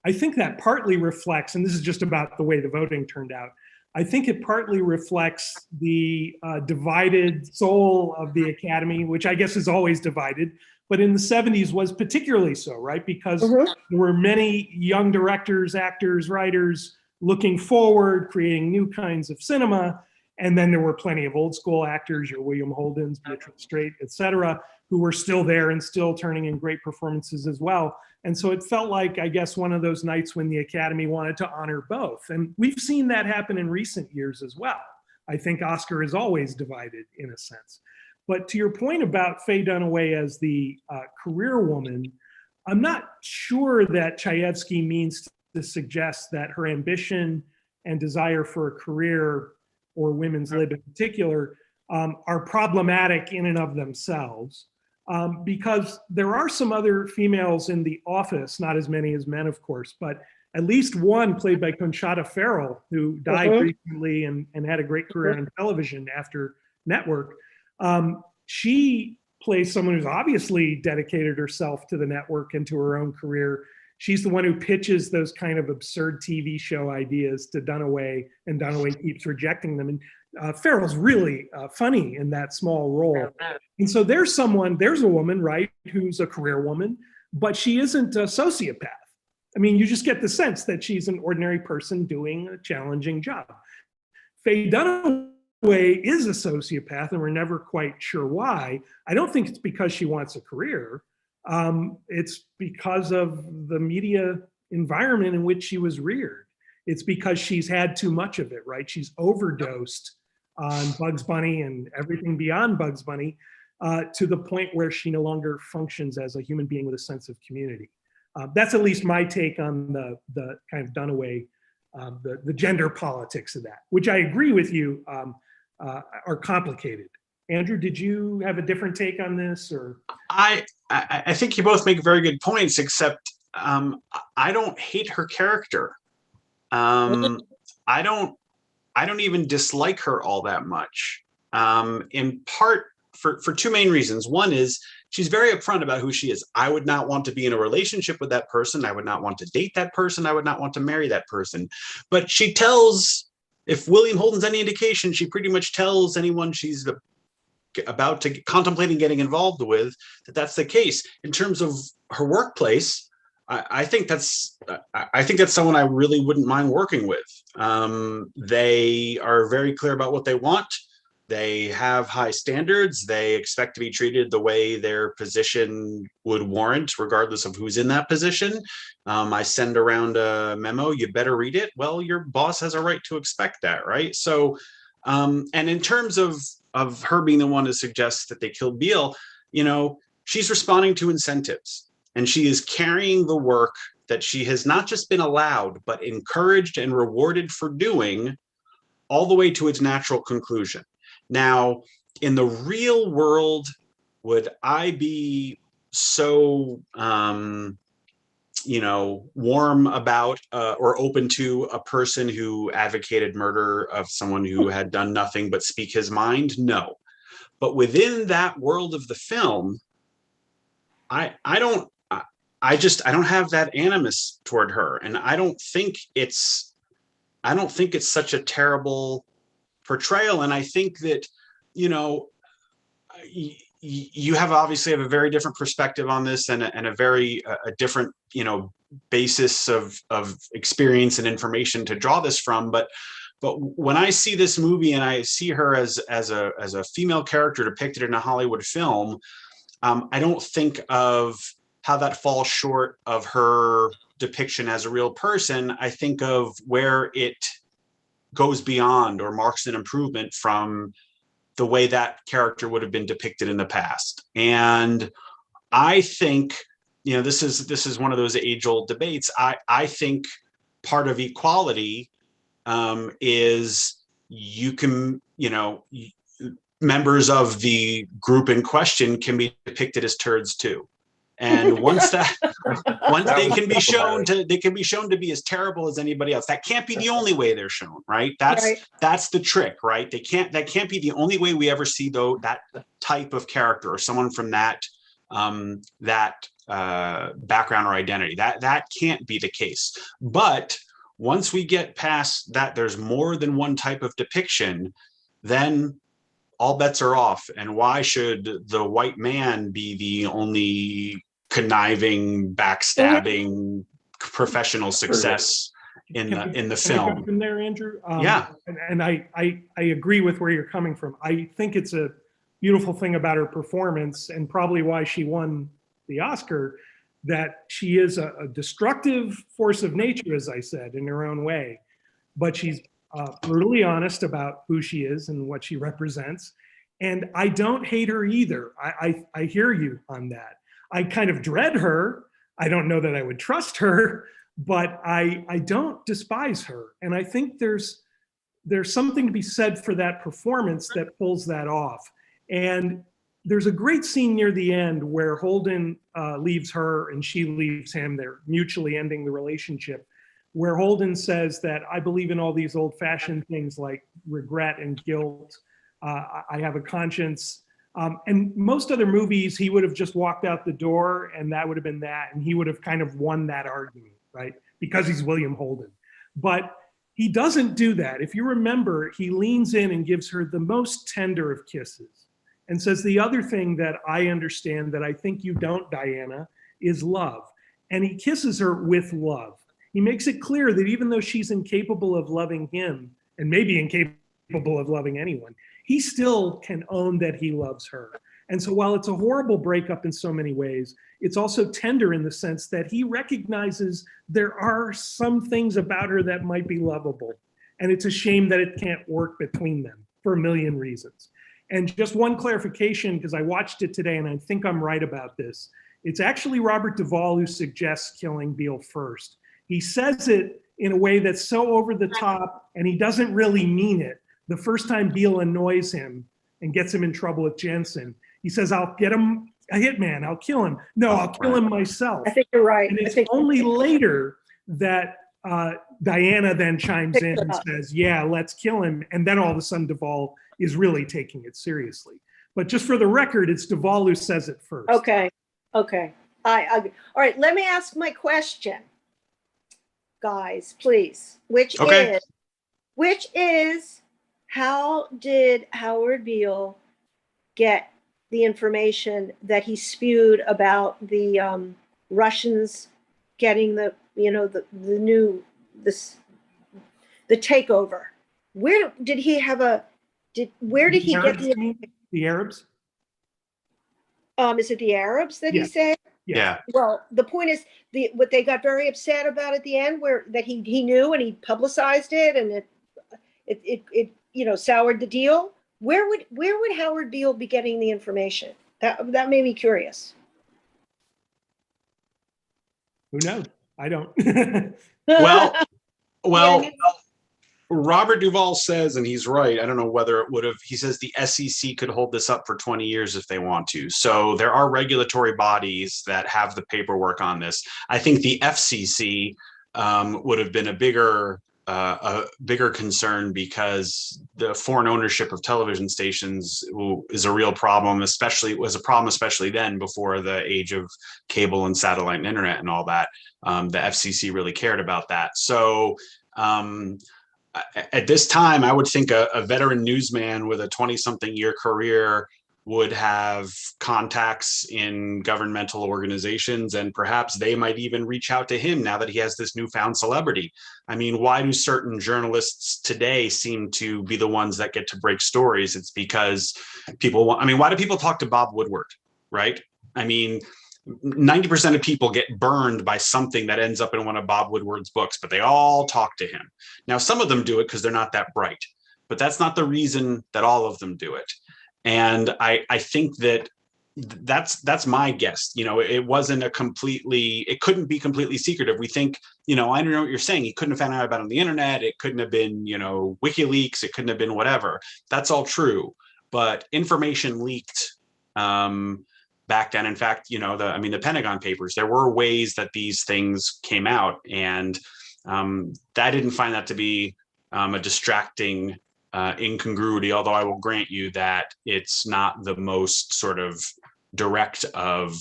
I think that partly reflects, and this is just about the way the voting turned out, I think it partly reflects the divided soul of the Academy, which I guess is always divided, but in the 70s was particularly so, right? Because there were many young directors, actors, writers looking forward, creating new kinds of cinema. And then there were plenty of old school actors, your William Holdens, Beatrice Straight, et cetera, who were still there and still turning in great performances as well. And so it felt like, I guess, one of those nights when the Academy wanted to honor both. And we've seen that happen in recent years as well. I think Oscar is always divided in a sense. But to your point about Faye Dunaway as the career woman, I'm not sure that Chayefsky means to suggest that her ambition and desire for a career, or women's lib in particular, are problematic in and of themselves. Because there are some other females in the office, not as many as men, of course, but at least one played by Conchata Ferrell, who died recently and had a great career on television after network. She plays someone who's obviously dedicated herself to the network and to her own career. She's the one who pitches those kind of absurd TV show ideas to Dunaway, and Dunaway keeps rejecting them. And Farrell's really funny in that small role. And so there's a woman, right, who's a career woman, but she isn't a sociopath. I mean, you just get the sense that she's an ordinary person doing a challenging job. Faye Dunaway is a sociopath, and we're never quite sure why. I don't think it's because she wants a career. It's because of the media environment in which she was reared. It's because she's had too much of it, right? She's overdosed on Bugs Bunny and everything beyond Bugs Bunny to the point where she no longer functions as a human being with a sense of community. That's at least my take on the kind of Dunaway, the gender politics of that, which I agree with you are complicated. Andrew, did you have a different take on this, or? I think you both make very good points, except I don't hate her character. I don't even dislike her all that much. In part for two main reasons. One is she's very upfront about who she is. I would not want to be in a relationship with that person. I would not want to date that person. I would not want to marry that person. But she tells, if William Holden's any indication, she pretty much tells anyone she's about to contemplating getting involved with that's the case. In terms of her workplace, I think that's someone I really wouldn't mind working with. They are very clear about what they want. They have high standards. They expect to be treated the way their position would warrant, regardless of who's in that position. I send around a memo, you better read it. Well, your boss has a right to expect that, right? So, and in terms of her being the one to suggest that they killed Beale, she's responding to incentives, and she is carrying the work that she has not just been allowed, but encouraged and rewarded for doing all the way to its natural conclusion. Now, in the real world, would I be so, warm about or open to a person who advocated murder of someone who had done nothing but speak his mind? No. But within that world of the film, I don't have that animus toward her, and I don't think it's such a terrible portrayal. And I think that you have obviously have a very different perspective on this, and a very a different, you know, basis of experience and information to draw this from. But when I see this movie and I see her as a female character depicted in a Hollywood film, I don't think of how that falls short of her depiction as a real person. I think of where it goes beyond or marks an improvement from the way that character would have been depicted in the past. And I think, you know, this is one of those age-old debates. I think part of equality is you can, you know, members of the group in question can be depicted as turds too. And once they can be shown to be as terrible as anybody else, that can't be the only way they're shown, right? That's the trick, right? That can't be the only way we ever see that type of character or someone from that background or identity. That can't be the case. But once we get past that, there's more than one type of depiction, then all bets are off. And why should the white man be the only conniving, backstabbing professional success in the film? In there, Andrew. Yeah, and I agree with where you're coming from. I think it's a beautiful thing about her performance, and probably why she won the Oscar, that she is a destructive force of nature, as I said, in her own way, but she's brutally honest about who she is and what she represents. And I don't hate her either. I hear you on that. I kind of dread her. I don't know that I would trust her, but I don't despise her. And I think there's something to be said for that performance that pulls that off. And there's a great scene near the end where Holden leaves her and she leaves him. They're mutually ending the relationship, where Holden says that I believe in all these old-fashioned things like regret and guilt. I have a conscience. And most other movies, he would have just walked out the door and that would have been that. And he would have kind of won that argument, right? Because he's William Holden. But he doesn't do that. If you remember, he leans in and gives her the most tender of kisses and says, the other thing that I understand that I think you don't, Diana, is love. And he kisses her with love. He makes it clear that even though she's incapable of loving him, and maybe incapable of loving anyone, he still can own that he loves her. And so while it's a horrible breakup in so many ways, it's also tender in the sense that he recognizes there are some things about her that might be lovable. And it's a shame that it can't work between them for a million reasons. And just one clarification, because I watched it today and I think I'm right about this. It's actually Robert Duvall who suggests killing Beale first. He says it in a way that's so over the top and he doesn't really mean it. The first time Beale annoys him and gets him in trouble with Jensen, he says, I'll get him a hitman, I'll kill him. No, I'll kill him myself. I think you're right. And it's only later that Diana then chimes in and says, yeah, let's kill him. And then all of a sudden Duvall is really taking it seriously. But just for the record, it's Duvall who says it first. Okay. All right, let me ask my question. Guys, please, which is how did Howard Beale get the information that he spewed about the Russians getting the takeover? Where did he get the Arabs? Is it the Arabs that he said? Yeah. Well, the point is, what they got very upset about at the end, where that he knew and he publicized it, and it soured the deal. Where would Howard Beale be getting the information? That made me curious. Who knows? I don't. Well, Robert Duvall says, and he's right, I don't know whether it would have, he says the SEC could hold this up for 20 years if they want to. So there are regulatory bodies that have the paperwork on this. I think the FCC would have been a bigger concern, because the foreign ownership of television stations is a real problem, especially then, before the age of cable and satellite and internet and all that. The FCC really cared about that. So at this time, I would think a veteran newsman with a 20-something year career would have contacts in governmental organizations, and perhaps they might even reach out to him now that he has this newfound celebrity. I mean, why do certain journalists today seem to be the ones that get to break stories? It's because people want, I mean, why do people talk to Bob Woodward, right? I mean, 90% of people get burned by something that ends up in one of Bob Woodward's books, but they all talk to him. Now, some of them do it because they're not that bright, but that's not the reason that all of them do it. And I think that that's my guess. You know, it wasn't it couldn't be completely secretive. We think, you know, I don't know what you're saying. He couldn't have found out about it on the internet. It couldn't have been, you know, WikiLeaks. It couldn't have been whatever. That's all true. But information leaked back then. In fact, you know, the Pentagon Papers, there were ways that these things came out. And I didn't find that to be a distracting incongruity, although I will grant you that it's not the most sort of direct of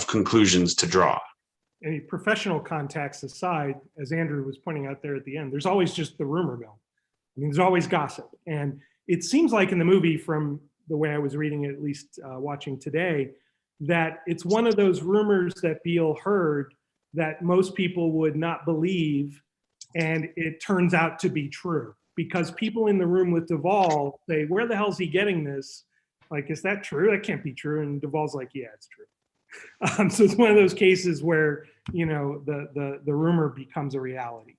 conclusions to draw. Any professional contacts aside, as Andrew was pointing out there at the end, there's always just the rumor mill. I mean, there's always gossip. And it seems like in the movie, from the way I was reading it, at least watching today, that it's one of those rumors that Beale heard that most people would not believe, and it turns out to be true. Because people in the room with Duvall say, where the hell is he getting this? Like, is that true? That can't be true. And Duvall's like, yeah, it's true. So it's one of those cases where, you know, the rumor becomes a reality.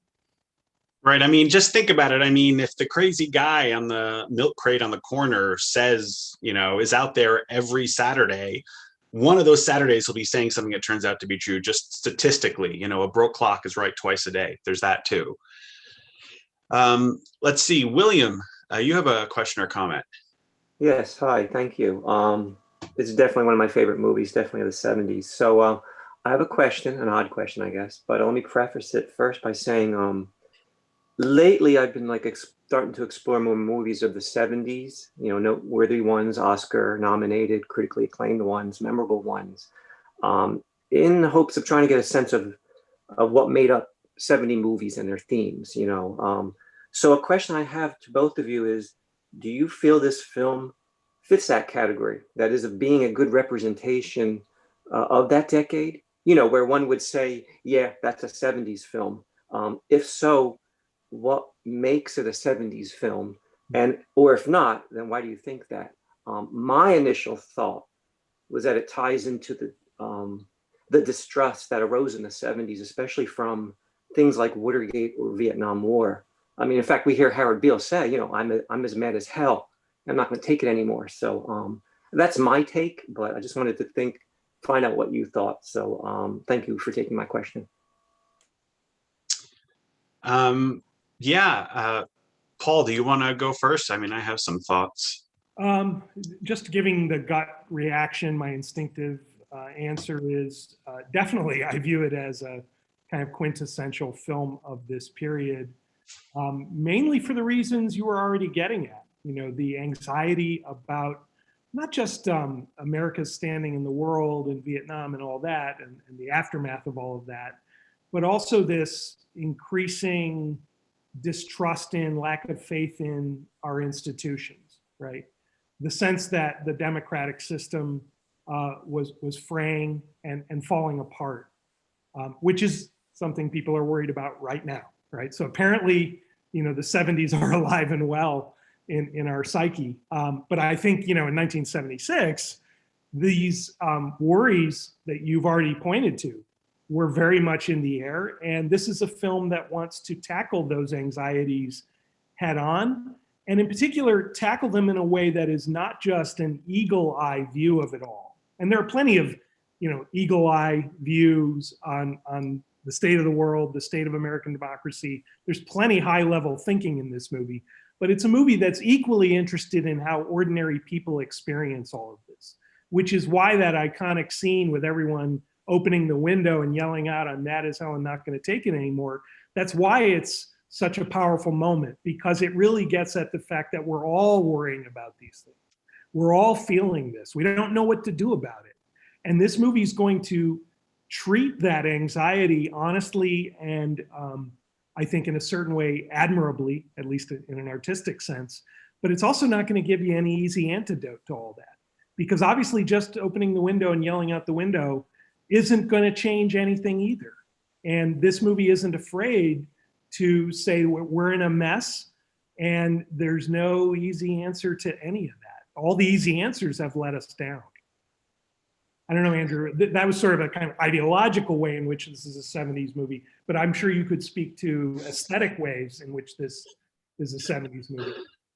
Right. I mean, just think about it. I mean, if the crazy guy on the milk crate on the corner says, you know, is out there every Saturday, one of those Saturdays he'll be saying something that turns out to be true. Just statistically, you know, a broke clock is right twice a day. There's that too. Let's see, William, you have a question or comment. Yes, hi, thank you. This is definitely one of my favorite movies, definitely of the 70s. So I have a question, an odd question, I guess, but let me preface it first by saying lately I've been like starting to explore more movies of the 70s, you know, noteworthy ones, Oscar nominated, critically acclaimed ones, memorable ones, in the hopes of trying to get a sense of what made up 70 movies and their themes, you know. So a question I have to both of you is, do you feel this film fits that category? That is, of being a good representation of that decade? You know, where one would say, yeah, that's a 70s film. If so, what makes it a 70s film? And, or if not, then why do you think that? My initial thought was that it ties into the distrust that arose in the 70s, especially from things like Watergate or Vietnam War. I mean, in fact, we hear Howard Beale say, you know, I'm as mad as hell. I'm not going to take it anymore. So that's my take, but I just wanted to find out what you thought. So thank you for taking my question. Yeah, Paul, do you want to go first? I mean, I have some thoughts. Just giving the gut reaction, my instinctive answer is definitely, I view it as a kind of quintessential film of this period. Mainly for the reasons you were already getting at, you know, the anxiety about not just America's standing in the world and Vietnam and all that, and the aftermath of all of that, but also this increasing distrust in, lack of faith in our institutions, right? The sense that the democratic system was fraying and falling apart, which is something people are worried about right now. Right. So apparently, you know, the 70s are alive and well in our psyche. But I think, you know, in 1976, these worries that you've already pointed to were very much in the air. And this is a film that wants to tackle those anxieties head on. And in particular, tackle them in a way that is not just an eagle eye view of it all. And there are plenty of, you know, eagle eye views on the state of the world, the state of American democracy. There's plenty high-level thinking in this movie, but it's a movie that's equally interested in how ordinary people experience all of this, which is why that iconic scene with everyone opening the window and yelling out, "I'm mad as hell, I'm not going to take it anymore." That's why it's such a powerful moment, because it really gets at the fact that we're all worrying about these things. We're all feeling this. We don't know what to do about it. And this movie is going to treat that anxiety honestly and I think in a certain way admirably, at least in an artistic sense, but it's also not going to give you any easy antidote to all that, because obviously just opening the window and yelling out the window isn't going to change anything either. And this movie isn't afraid to say we're in a mess and there's no easy answer to any of that. All the easy answers have let us down. I don't know, Andrew, that was sort of a kind of ideological way in which this is a 70s movie, but I'm sure you could speak to aesthetic ways in which this is a 70s movie.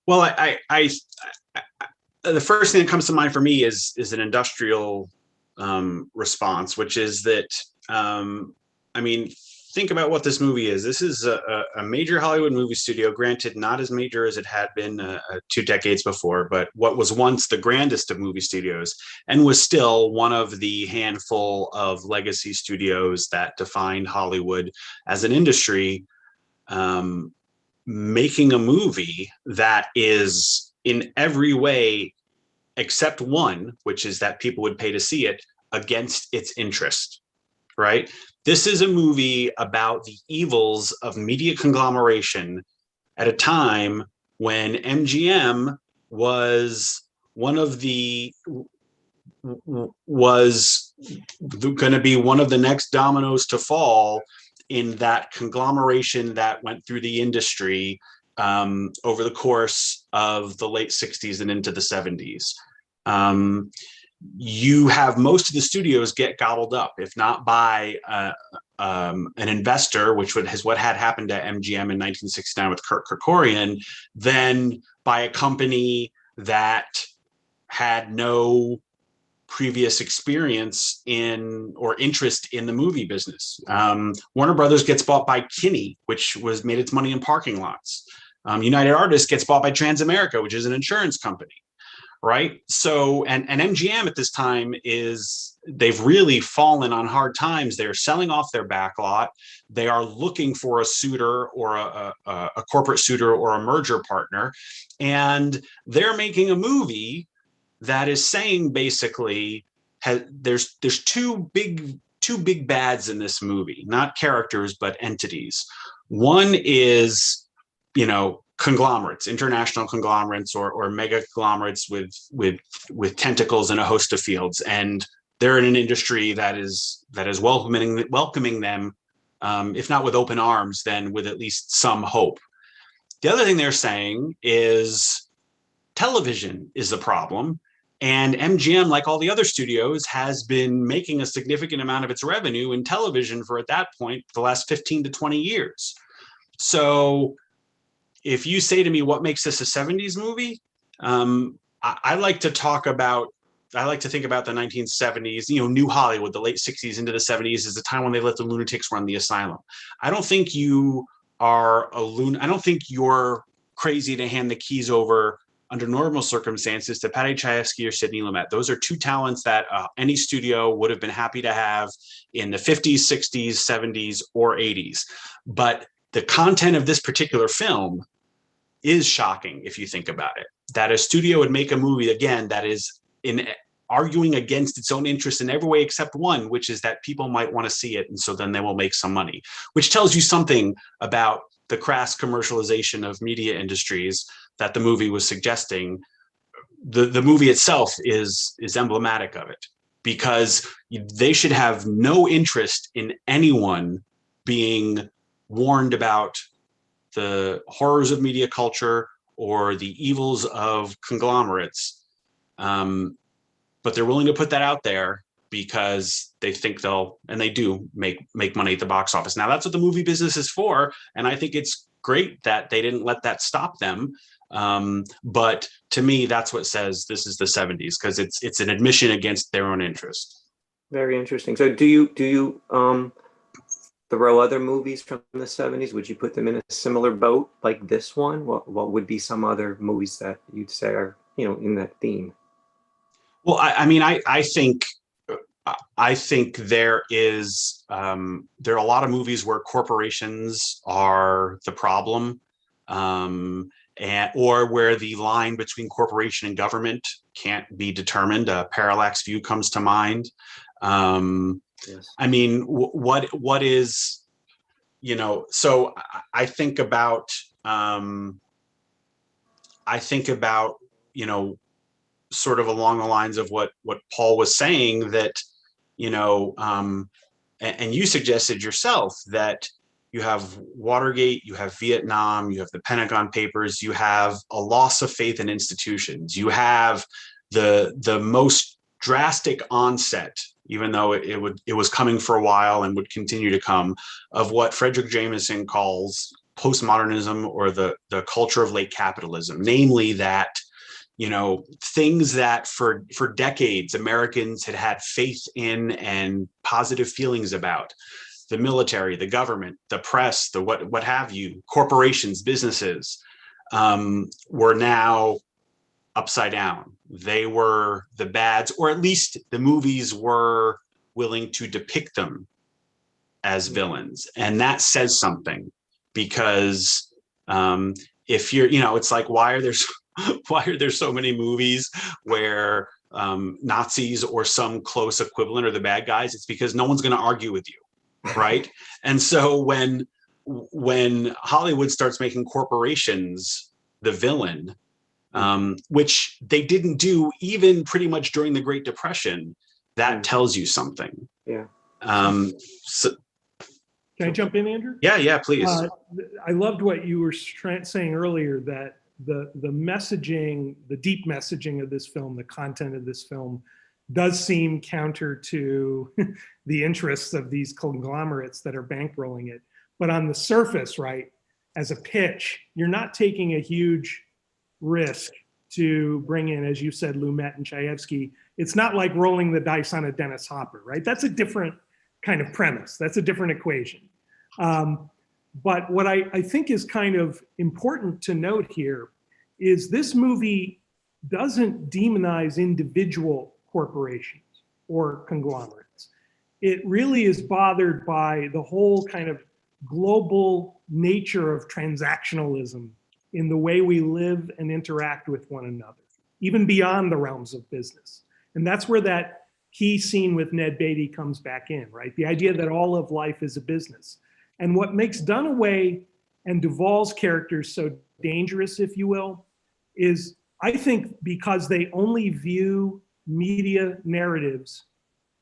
Well, the first thing that comes to mind for me is an industrial response, which is that, I mean, think about what this movie is. This is a major Hollywood movie studio, granted not as major as it had been 2 decades before, but what was once the grandest of movie studios and was still one of the handful of legacy studios that defined Hollywood as an industry, making a movie that is in every way, except one, which is that people would pay to see it, against its interest, right? This is a movie about the evils of media conglomeration at a time when MGM was going to be one of the next dominoes to fall in that conglomeration that went through the industry over the course of the late 60s and into the 70s. You have most of the studios get gobbled up, if not by an investor, which is what had happened to MGM in 1969 with Kurt Kerkorian, then by a company that had no previous experience in or interest in the movie business. Warner Brothers gets bought by Kinney, which made its money in parking lots. United Artists gets bought by Transamerica, which is an insurance company. Right. So, and MGM at this time they've really fallen on hard times. They're selling off their backlot. They are looking for a suitor or a corporate suitor or a merger partner. And they're making a movie that is saying basically there's two big bads in this movie, not characters, but entities. One is, conglomerates, international conglomerates or mega conglomerates with tentacles in a host of fields, and they're in an industry that is welcoming them, if not with open arms, then with at least some hope. The other thing they're saying is television is the problem, and MGM, like all the other studios, has been making a significant amount of its revenue in television for, at that point, the last 15 to 20 years. So if you say to me, what makes this a 70s movie? I like to think about the 1970s, New Hollywood, the late 60s into the 70s is the time when they let the lunatics run the asylum. I don't think you are I don't think you're crazy to hand the keys over under normal circumstances to Patty Chayefsky or Sidney Lumet. Those are two talents that any studio would have been happy to have in the 50s, 60s, 70s, or 80s. But the content of this particular film is shocking if you think about it, that a studio would make a movie, again, that is arguing against its own interest in every way except one, which is that people might want to see it, and so then they will make some money, which tells you something about the crass commercialization of media industries that the movie was suggesting. The movie itself is emblematic of it, because they should have no interest in anyone being warned about the horrors of media culture or the evils of conglomerates, but they're willing to put that out there because they think they do make money at the box office. Now, that's what the movie business is for, and I think it's great that they didn't let that stop them. But to me, that's what says this is the 70s, because it's an admission against their own interest. Very interesting. So do you throw other movies from the 70s? Would you put them in a similar boat like this one? What would be some other movies that you'd say are, in that theme? Well, I think there are a lot of movies where corporations are the problem, or where the line between corporation and government can't be determined. Parallax View comes to mind. Yes. I mean, what is, so I think about I think about, sort of along the lines of what Paul was saying, that, and you suggested yourself that you have Watergate, you have Vietnam, you have the Pentagon Papers, you have a loss of faith in institutions, you have the most drastic onset, even though it was coming for a while and would continue to come, of what Frederick Jameson calls postmodernism, or the culture of late capitalism, namely that things that for decades Americans had faith in and positive feelings about, the military, the government, the press, the what have you, corporations, businesses, were now upside down. They were the bads, or at least the movies were willing to depict them as villains. And that says something, because if you're, it's like, why are there so many movies where Nazis or some close equivalent are the bad guys? It's because no one's going to argue with you, right? And so when Hollywood starts making corporations the villain, which they didn't do even pretty much during the Great Depression, that tells you something. Yeah. Can I jump in, Andrew? Yeah, please. I loved what you were saying earlier, that the messaging, the deep messaging of this film, the content of this film, does seem counter to the interests of these conglomerates that are bankrolling it. But on the surface, right, as a pitch, you're not taking a huge risk to bring in, as you said, Lumet and Chayefsky. It's not like rolling the dice on a Dennis Hopper, right? That's a different kind of premise. That's a different equation. But what I think is kind of important to note here is this movie doesn't demonize individual corporations or conglomerates. It really is bothered by the whole kind of global nature of transactionalism in the way we live and interact with one another, even beyond the realms of business. And that's where that key scene with Ned Beatty comes back in, right? The idea that all of life is a business. And what makes Dunaway and Duvall's characters so dangerous, if you will, is, I think, because they only view media narratives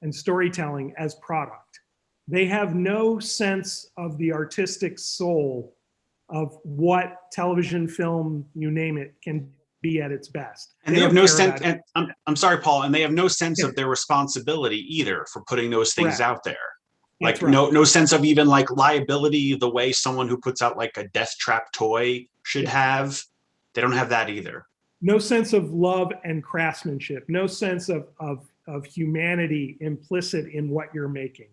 and storytelling as product. They have no sense of the artistic soul of what television, film, you name it, can be at its best. And they have no sense, and I'm sorry, Paul, and they have no sense of their responsibility either for putting those things out there. Like no sense of even like liability, the way someone who puts out like a death trap toy should have. They don't have that either. No sense of love and craftsmanship, no sense of humanity implicit in what you're making.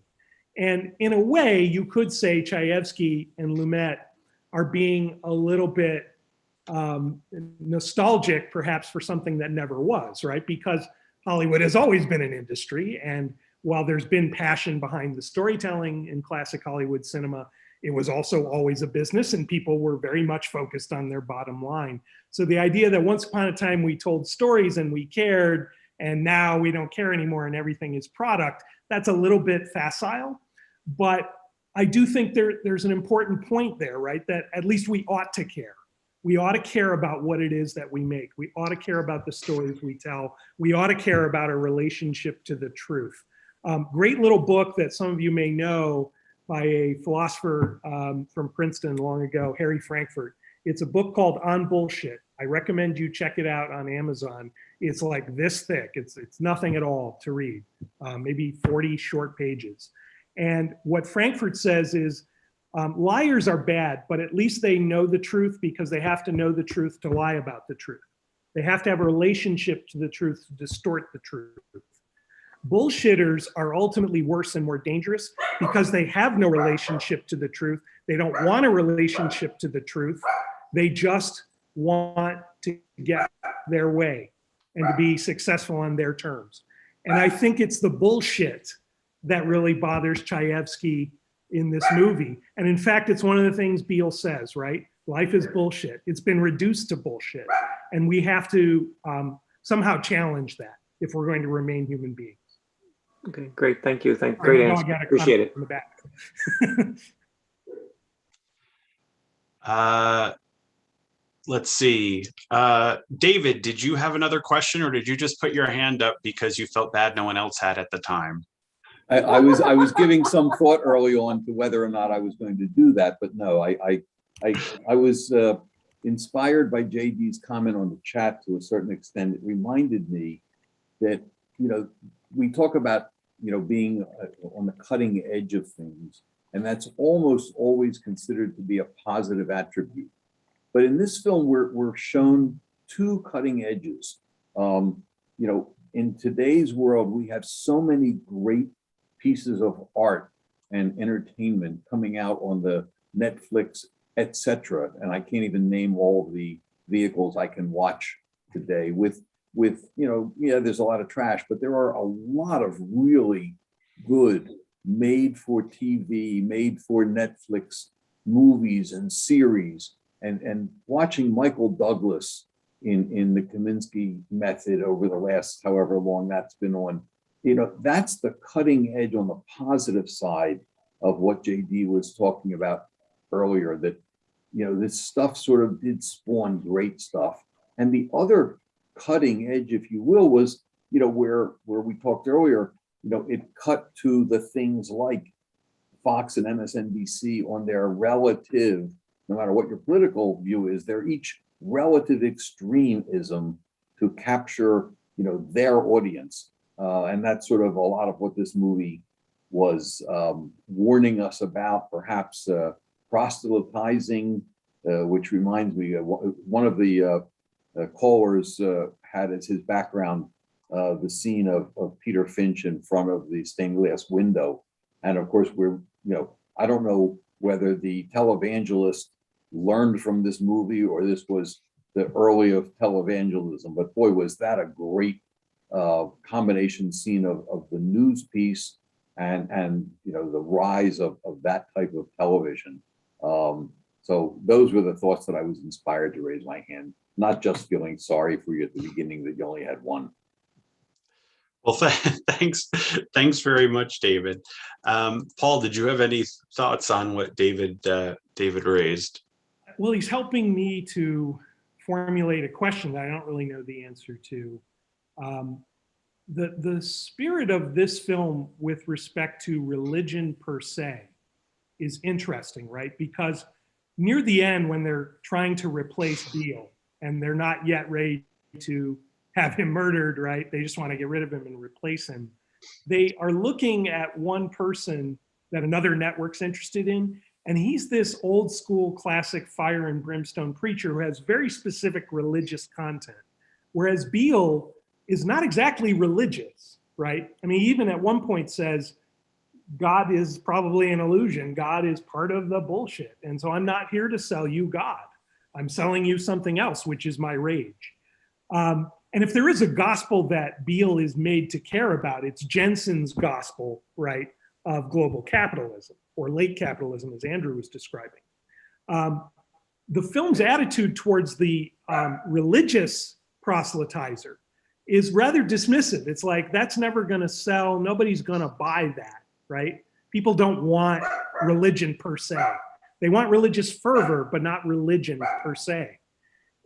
And in a way, you could say Chayefsky and Lumet are being a little bit nostalgic, perhaps, for something that never was, right? Because Hollywood has always been an industry, and while there's been passion behind the storytelling in classic Hollywood cinema, it was also always a business, and people were very much focused on their bottom line. So the idea that once upon a time we told stories and we cared, and now we don't care anymore and everything is product, that's a little bit facile. But I do think there's an important point there, right? That at least we ought to care. We ought to care about what it is that we make. We ought to care about the stories we tell. We ought to care about our relationship to the truth. Great little book that some of you may know by a philosopher from Princeton long ago, Harry Frankfurt. It's a book called On Bullshit. I recommend you check it out on Amazon. It's like this thick. It's nothing at all to read, maybe 40 short pages. And what Frankfurt says is liars are bad, but at least they know the truth because they have to know the truth to lie about the truth. They have to have a relationship to the truth to distort the truth. Bullshitters are ultimately worse and more dangerous because they have no relationship to the truth. They don't want a relationship to the truth. They just want to get their way and to be successful on their terms. And I think it's the bullshit that really bothers Chayefsky in this movie. And in fact, it's one of the things Beale says, right? Life is bullshit. It's been reduced to bullshit. And we have to somehow challenge that if we're going to remain human beings. Okay, great. Thank you. Great answer. Appreciate it. In the back. let's see. David, did you have another question, or did you just put your hand up because you felt bad no one else had at the time? I was giving some thought early on to whether or not I was going to do that, but no, I was inspired by JD's comment on the chat to a certain extent. It reminded me that, we talk about, being on the cutting edge of things, and that's almost always considered to be a positive attribute. But in this film, we're shown two cutting edges. In today's world, we have so many great pieces of art and entertainment coming out on the Netflix, etc. And I can't even name all of the vehicles I can watch today with there's a lot of trash, but there are a lot of really good made for TV, made for Netflix movies and series, and watching Michael Douglas in the Kaminsky method over the last however long that's been on, that's the cutting edge on the positive side of what JD was talking about earlier, that, this stuff sort of did spawn great stuff. And the other cutting edge, if you will, was, where we talked earlier, it cut to the things like Fox and MSNBC on their relative, no matter what your political view is, they're each relative extremism to capture, their audience. And that's sort of a lot of what this movie was warning us about, perhaps proselytizing, which reminds me, one of the callers had as his background the scene of Peter Finch in front of the stained glass window. And of course, I don't know whether the televangelist learned from this movie or this was the early of televangelism, but boy, was that a great combination scene of the news piece and the rise of that type of television. So those were the thoughts that I was inspired to raise my hand, not just feeling sorry for you at the beginning that you only had one. Well, thanks very much, David. Paul, did you have any thoughts on what David raised? Well, he's helping me to formulate a question that I don't really know the answer to. The spirit of this film with respect to religion per se is interesting, right? Because near the end, when they're trying to replace Beale and they're not yet ready to have him murdered, right? They just want to get rid of him and replace him. They are looking at one person that another network's interested in, and he's this old school classic fire and brimstone preacher who has very specific religious content. Whereas Beale is not exactly religious, right? I mean, he even at one point says, God is probably an illusion. God is part of the bullshit. And so I'm not here to sell you God. I'm selling you something else, which is my rage. And if there is a gospel that Beale is made to care about, it's Jensen's gospel, right, of global capitalism, or late capitalism, as Andrew was describing. The film's attitude towards the religious proselytizer is rather dismissive. It's like, that's never going to sell. Nobody's going to buy that, right? People don't want religion per se. They want religious fervor, but not religion per se.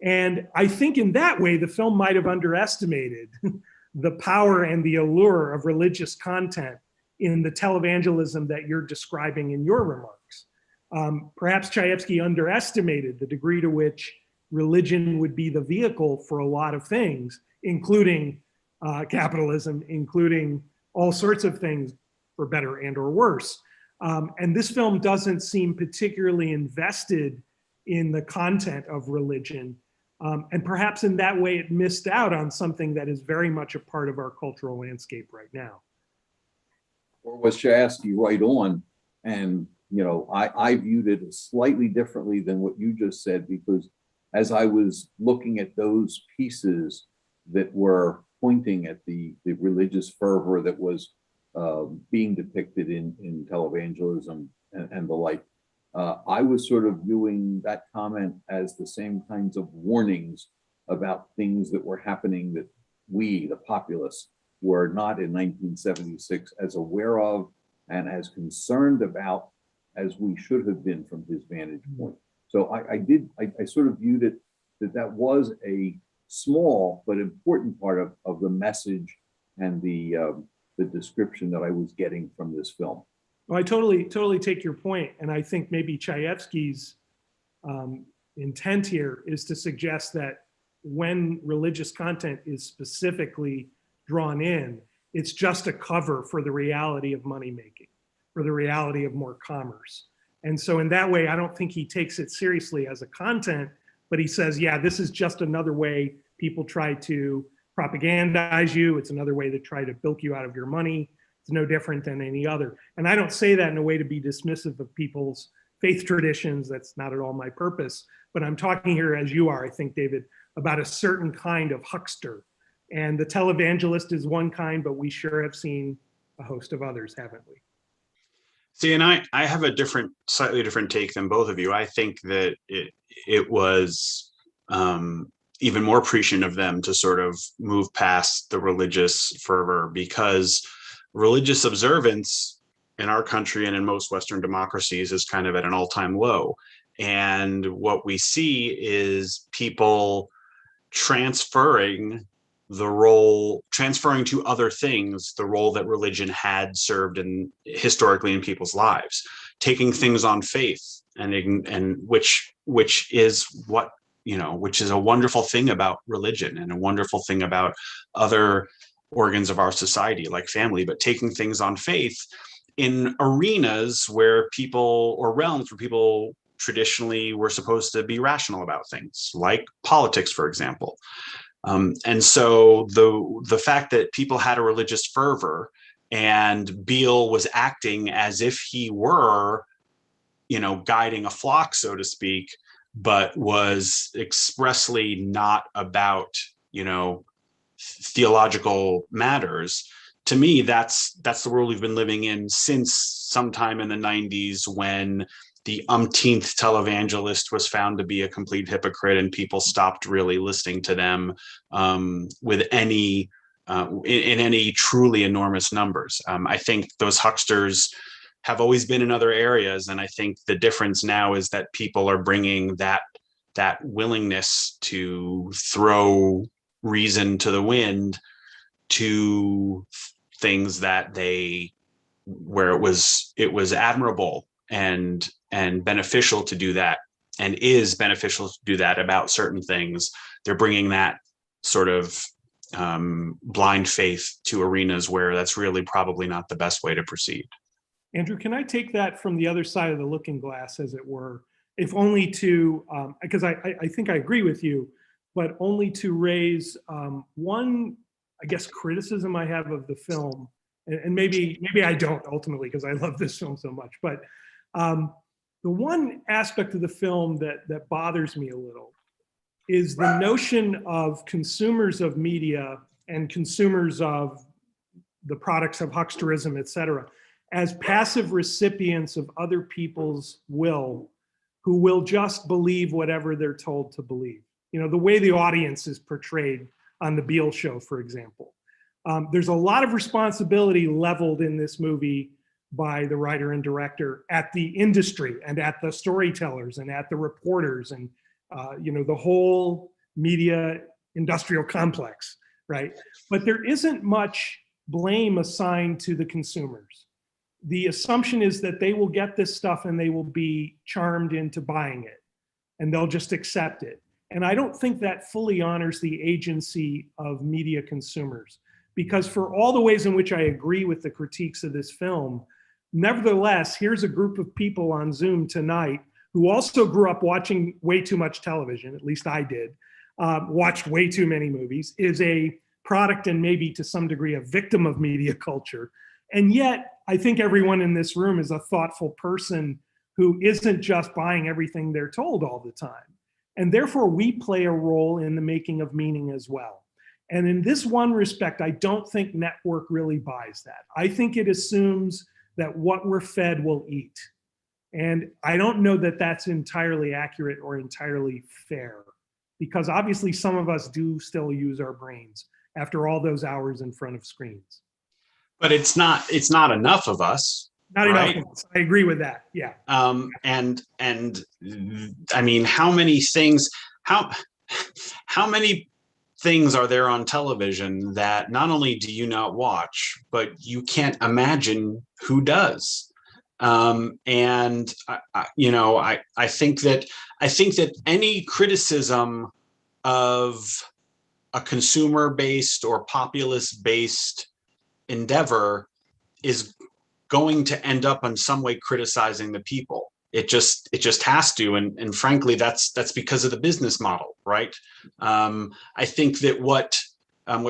And I think in that way, the film might have underestimated the power and the allure of religious content in the televangelism that you're describing in your remarks. Perhaps Chayefsky underestimated the degree to which religion would be the vehicle for a lot of things, including capitalism, including all sorts of things, for better and or worse. And this film doesn't seem particularly invested in the content of religion. And perhaps in that way, it missed out on something that is very much a part of our cultural landscape right now. Or was Chayefsky right on? And, I viewed it slightly differently than what you just said, because as I was looking at those pieces that were pointing at the religious fervor that was being depicted in televangelism and the like, I was sort of viewing that comment as the same kinds of warnings about things that were happening that we, the populace, were not in 1976 as aware of and as concerned about as we should have been from his vantage point. So I sort of viewed it that was a small but important part of the message and the description that I was getting from this film. Well, I totally take your point, and I think maybe Chayefsky's intent here is to suggest that when religious content is specifically drawn in, it's just a cover for the reality of money making, for the reality of more commerce. And so in that way, I don't think he takes it seriously as a content, but he says, yeah, this is just another way people try to propagandize you. It's another way to try to bilk you out of your money. It's no different than any other. And I don't say that in a way to be dismissive of people's faith traditions. That's not at all my purpose. But I'm talking here, as you are, I think, David, about a certain kind of huckster. And the televangelist is one kind, but we sure have seen a host of others, haven't we? See, and I have a slightly different take than both of you. I think that it was even more prescient of them to sort of move past the religious fervor, because religious observance in our country and in most Western democracies is kind of at an all-time low. And what we see is people transferring to other things the role that religion had served historically in people's lives, taking things on faith, and which is what, which is a wonderful thing about religion and a wonderful thing about other organs of our society like family, but taking things on faith in arenas where people, or realms where people traditionally were supposed to be rational about things, like politics, for example. And so the fact that people had a religious fervor and Beale was acting as if he were, guiding a flock, so to speak, but was expressly not about, theological matters. To me, that's the world we've been living in since sometime in the 90s, when the umpteenth televangelist was found to be a complete hypocrite and people stopped really listening to them with any in any truly enormous numbers. I think those hucksters have always been in other areas, and I think the difference now is that people are bringing that willingness to throw reason to the wind to things that where it was admirable and beneficial to do that, and is beneficial to do that about certain things. They're bringing that sort of blind faith to arenas where that's really probably not the best way to proceed. Andrew, can I take that from the other side of the looking glass, as it were, if only to, because I think I agree with you, but only to raise one, I guess, criticism I have of the film, and maybe I don't ultimately, because I love this film so much, but the one aspect of the film that bothers me a little is the notion of consumers of media and consumers of the products of hucksterism, et cetera, as passive recipients of other people's will, who will just believe whatever they're told to believe. The way the audience is portrayed on the Beale show, for example. There's a lot of responsibility leveled in this movie by the writer and director at the industry and at the storytellers and at the reporters and the whole media industrial complex, right? But there isn't much blame assigned to the consumers. The assumption is that they will get this stuff and they will be charmed into buying it, and they'll just accept it. And I don't think that fully honors the agency of media consumers, because for all the ways in which I agree with the critiques of this film, nevertheless, here's a group of people on Zoom tonight who also grew up watching way too much television, at least I did, watched way too many movies, is a product and maybe to some degree a victim of media culture. And yet, I think everyone in this room is a thoughtful person who isn't just buying everything they're told all the time. And therefore, we play a role in the making of meaning as well. And in this one respect, I don't think network really buys that. I think it assumes that what we're fed will eat. And I don't know that that's entirely accurate or entirely fair, because obviously some of us do still use our brains after all those hours in front of screens. But it's not enough of us. Not right? enough. I agree with that. Yeah. And I mean, how many things, how many things are there on television that not only do you not watch, but you can't imagine who does? And I think that any criticism of a consumer-based or populist-based endeavor is going to end up in some way criticizing the people. It just has to, and frankly, that's because of the business model, right? I think that what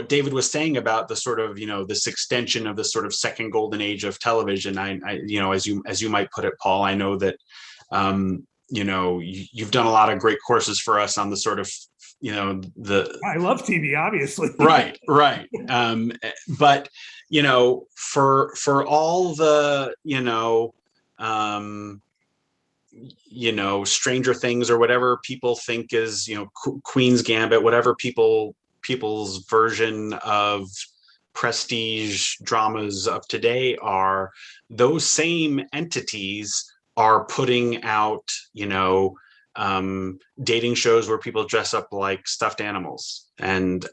David was saying about the sort of, this extension of the sort of second golden age of television, I as you might put it, Paul, I know that you've done a lot of great courses for us on the sort of I love TV, obviously. right. But for all the Stranger Things or whatever people think is Queen's Gambit, whatever people's version of prestige dramas of today are, those same entities are putting out dating shows where people dress up like stuffed animals and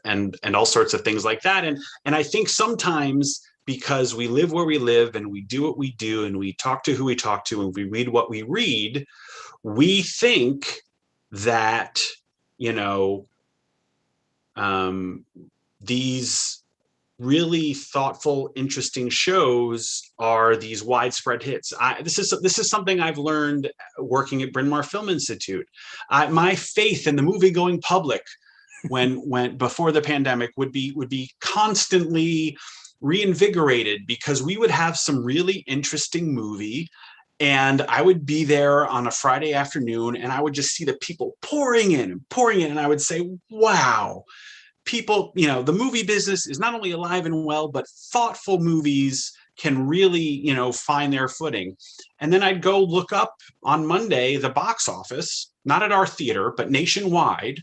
all sorts of things like that. And I think sometimes, because we live where we live and we do what we do and we talk to who we talk to and we read what we read, we think that these really thoughtful, interesting shows are these widespread hits. This is something I've learned working at Bryn Mawr Film Institute. My faith in the movie-going public, when before the pandemic, would be constantly reinvigorated, because we would have some really interesting movie, and I would be there on a Friday afternoon, and I would just see the people pouring in, and I would say, wow. People, the movie business is not only alive and well, but thoughtful movies can really, find their footing. And then I'd go look up on Monday the box office, not at our theater, but nationwide.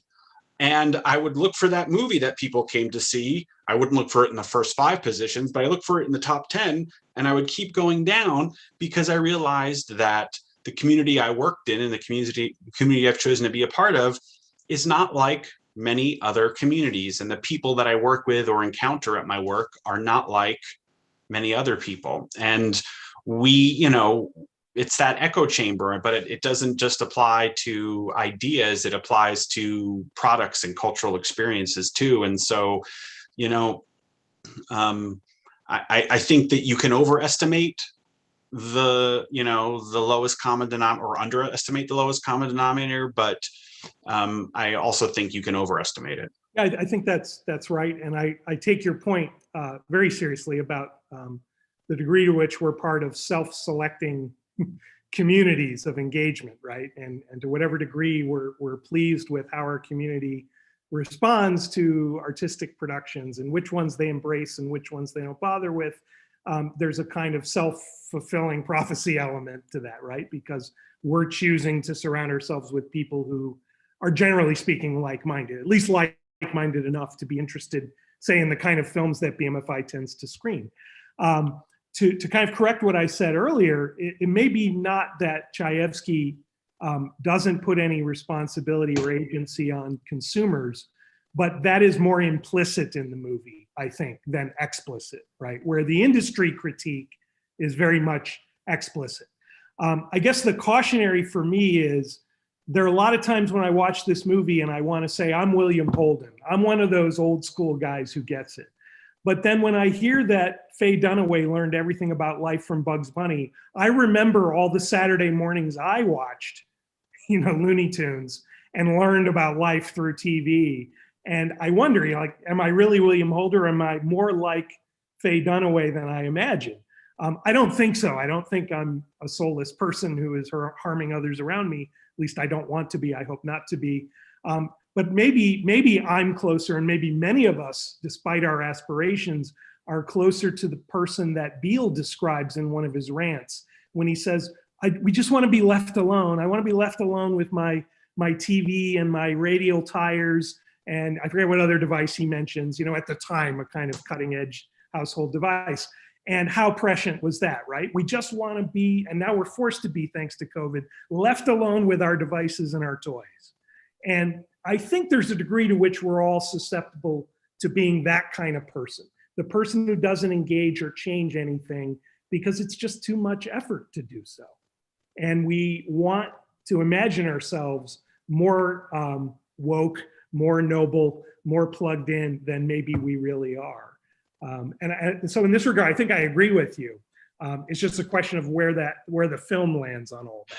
And I would look for that movie that people came to see. I wouldn't look for it in the first 5 positions, but I looked for it in the top 10, and I would keep going down, because I realized that the community I worked in and the community I've chosen to be a part of is not like many other communities, and the people that I work with or encounter at my work are not like many other people. And we, it's that echo chamber, but it doesn't just apply to ideas, it applies to products and cultural experiences too. And so, I think that you can overestimate the lowest common denominator, or underestimate the lowest common denominator, but I also think you can overestimate it. Yeah, I think that's right. And I take your point very seriously about the degree to which we're part of self-selecting communities of engagement, right? And to whatever degree we're pleased with how our community responds to artistic productions and which ones they embrace and which ones they don't bother with. There's a kind of self-fulfilling prophecy element to that, right? Because we're choosing to surround ourselves with people who are, generally speaking, like-minded, at least like-minded enough to be interested, say, in the kind of films that BMFI tends to screen. To kind of correct what I said earlier, it may be not that Chayefsky doesn't put any responsibility or agency on consumers, but that is more implicit in the movie, I think, than explicit, right? Where the industry critique is very much explicit. I guess the cautionary for me is, there are a lot of times when I watch this movie and I want to say, I'm William Holden. I'm one of those old school guys who gets it. But then when I hear that Faye Dunaway learned everything about life from Bugs Bunny, I remember all the Saturday mornings I watched, Looney Tunes, and learned about life through TV. And I wonder, am I really William Holden, or am I more like Faye Dunaway than I imagine? I don't think so. I don't think I'm a soulless person who is harming others around me. At least I don't want to be. I hope not to be. But maybe I'm closer, and maybe many of us, despite our aspirations, are closer to the person that Beale describes in one of his rants when he says, we just want to be left alone. I want to be left alone with my TV and my radial tires. And I forget what other device he mentions, at the time, a kind of cutting edge household device. And how prescient was that, right? We just want to be, and now we're forced to be, thanks to COVID, left alone with our devices and our toys. And I think there's a degree to which we're all susceptible to being that kind of person, the person who doesn't engage or change anything because it's just too much effort to do so. And we want to imagine ourselves more woke, more noble, more plugged in than maybe we really are. And so in this regard, I think I agree with you. It's just a question of where the film lands on all that.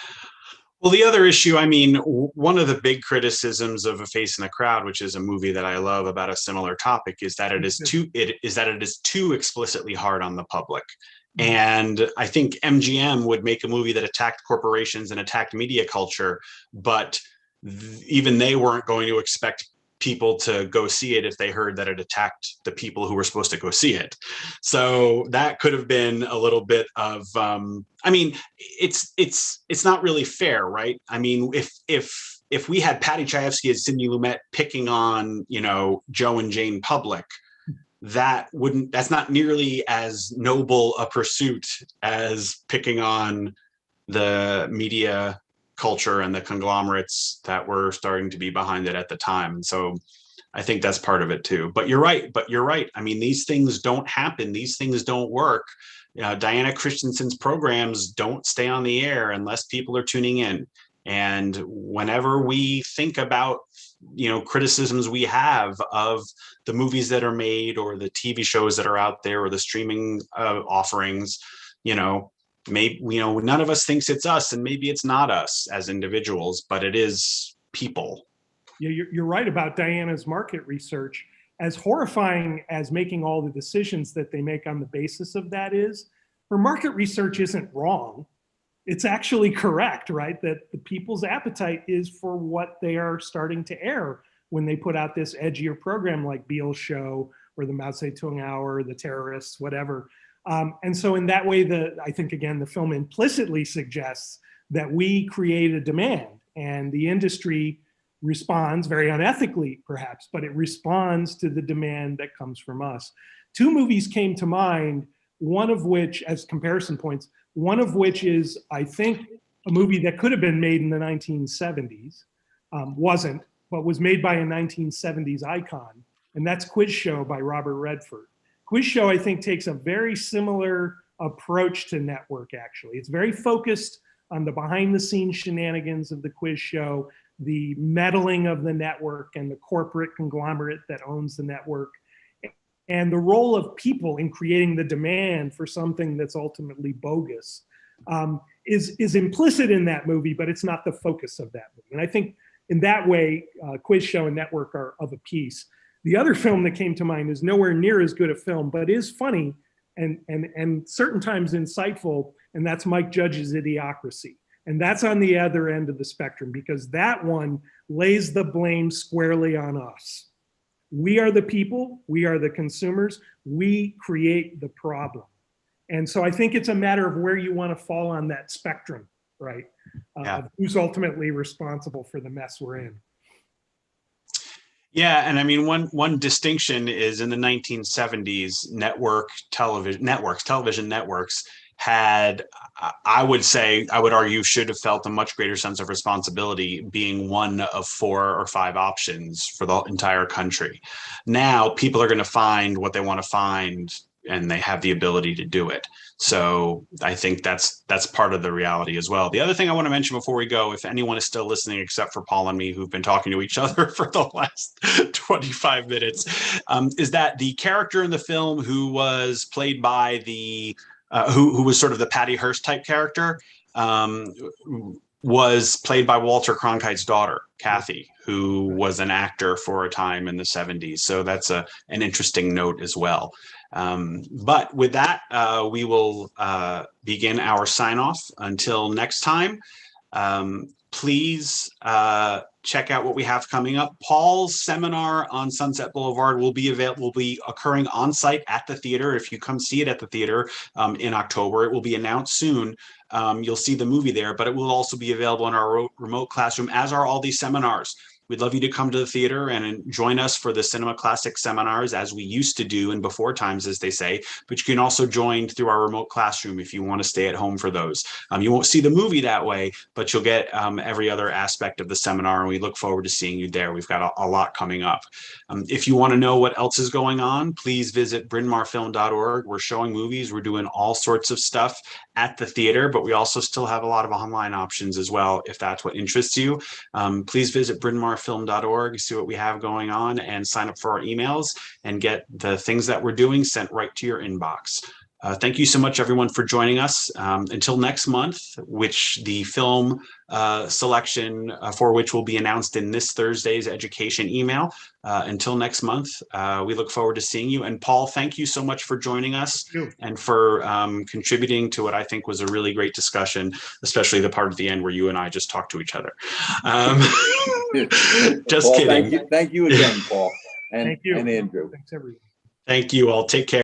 Well, the other issue, I mean, one of the big criticisms of A Face in the Crowd, which is a movie that I love about a similar topic, is that it is too explicitly hard on the public. And I think MGM would make a movie that attacked corporations and attacked media culture, but even they weren't going to expect people to go see it if they heard that it attacked the people who were supposed to go see it. So that could have been a little bit of, I mean, it's not really fair, right? I mean, if we had Patty Chayefsky and Sidney Lumet picking on, you know, Joe and Jane Public, that's not nearly as noble a pursuit as picking on the media culture and the conglomerates that were starting to be behind it at the time. So I think that's part of it too. But you're right. I mean, these things don't happen. These things don't work. Diana Christensen's programs don't stay on the air unless people are tuning in. And whenever we think about, you know, criticisms we have of the movies that are made or the TV shows that are out there or the streaming offerings, you know, maybe, you know, none of us thinks it's us, and maybe it's not us as individuals, but it is people. Yeah, you're right about Diana's market research. As horrifying as making all the decisions that they make on the basis of that is, her market research isn't wrong. It's actually correct, right? That the people's appetite is for what they are starting to air when they put out this edgier program like Beale's Show or the Mao Zedong Hour, the Terrorists, whatever. And so in that way, I think, again, the film implicitly suggests that we create a demand and the industry responds very unethically, perhaps, but it responds to the demand that comes from us. Two movies came to mind, one of which, as comparison points, one of which is, I think, a movie that could have been made in the 1970s, wasn't, but was made by a 1970s icon, and that's Quiz Show by Robert Redford. Quiz Show, I think, takes a very similar approach to Network, actually. It's very focused on the behind-the-scenes shenanigans of the quiz show, the meddling of the network and the corporate conglomerate that owns the network, and the role of people in creating the demand for something that's ultimately bogus is implicit in that movie, but it's not the focus of that movie. And I think in that way, Quiz Show and Network are of a piece. The other film that came to mind is nowhere near as good a film, but is funny and certain times insightful, and that's Mike Judge's Idiocracy. And that's on the other end of the spectrum because that one lays the blame squarely on us. We are the people, we are the consumers, we create the problem. And so I think it's a matter of where you want to fall on that spectrum, right? Of who's ultimately responsible for the mess we're in. Yeah, and I mean, one distinction is in the 1970s, television networks had, I would argue, should have felt a much greater sense of responsibility being one of 4 or 5 options for the entire country. Now people are going to find what they want to find, and they have the ability to do it. So I think that's part of the reality as well. The other thing I want to mention before we go, if anyone is still listening, except for Paul and me, who've been talking to each other for the last 25 minutes, is that the character in the film who was played by the, who was sort of the Patty Hearst type character, was played by Walter Cronkite's daughter, Kathy, who was an actor for a time in the 70s. So that's an interesting note as well. But with that, we will begin our sign off. Until next time, please check out what we have coming up. Paul's seminar on Sunset Boulevard will be occurring on site at the theater. If you come see it at the theater in October, it will be announced soon. You'll see the movie there, but it will also be available in our remote classroom, as are all these seminars. We'd love you to come to the theater and join us for the Cinema Classic seminars as we used to do in before times, as they say, but you can also join through our remote classroom if you want to stay at home for those. You won't see the movie that way, but you'll get every other aspect of the seminar, and we look forward to seeing you there. We've got a lot coming up. If you want to know what else is going on, please visit brynmarfilm.org. We're showing movies. We're doing all sorts of stuff at the theater, but we also still have a lot of online options as well, if that's what interests you. Please visit brynmarfilm.org, see what we have going on, and sign up for our emails and get the things that we're doing sent right to your inbox. Thank you so much, everyone, for joining us. Until next month, which the film selection for which will be announced in this Thursday's education email. Until next month, we look forward to seeing you. And Paul, thank you so much for joining us and for contributing to what I think was a really great discussion, especially the part at the end where you and I just talked to each other. Just Paul, kidding. Thank you again, Paul. And, Thank you. and Andrew. Thanks, everyone. Thank you all. Take care.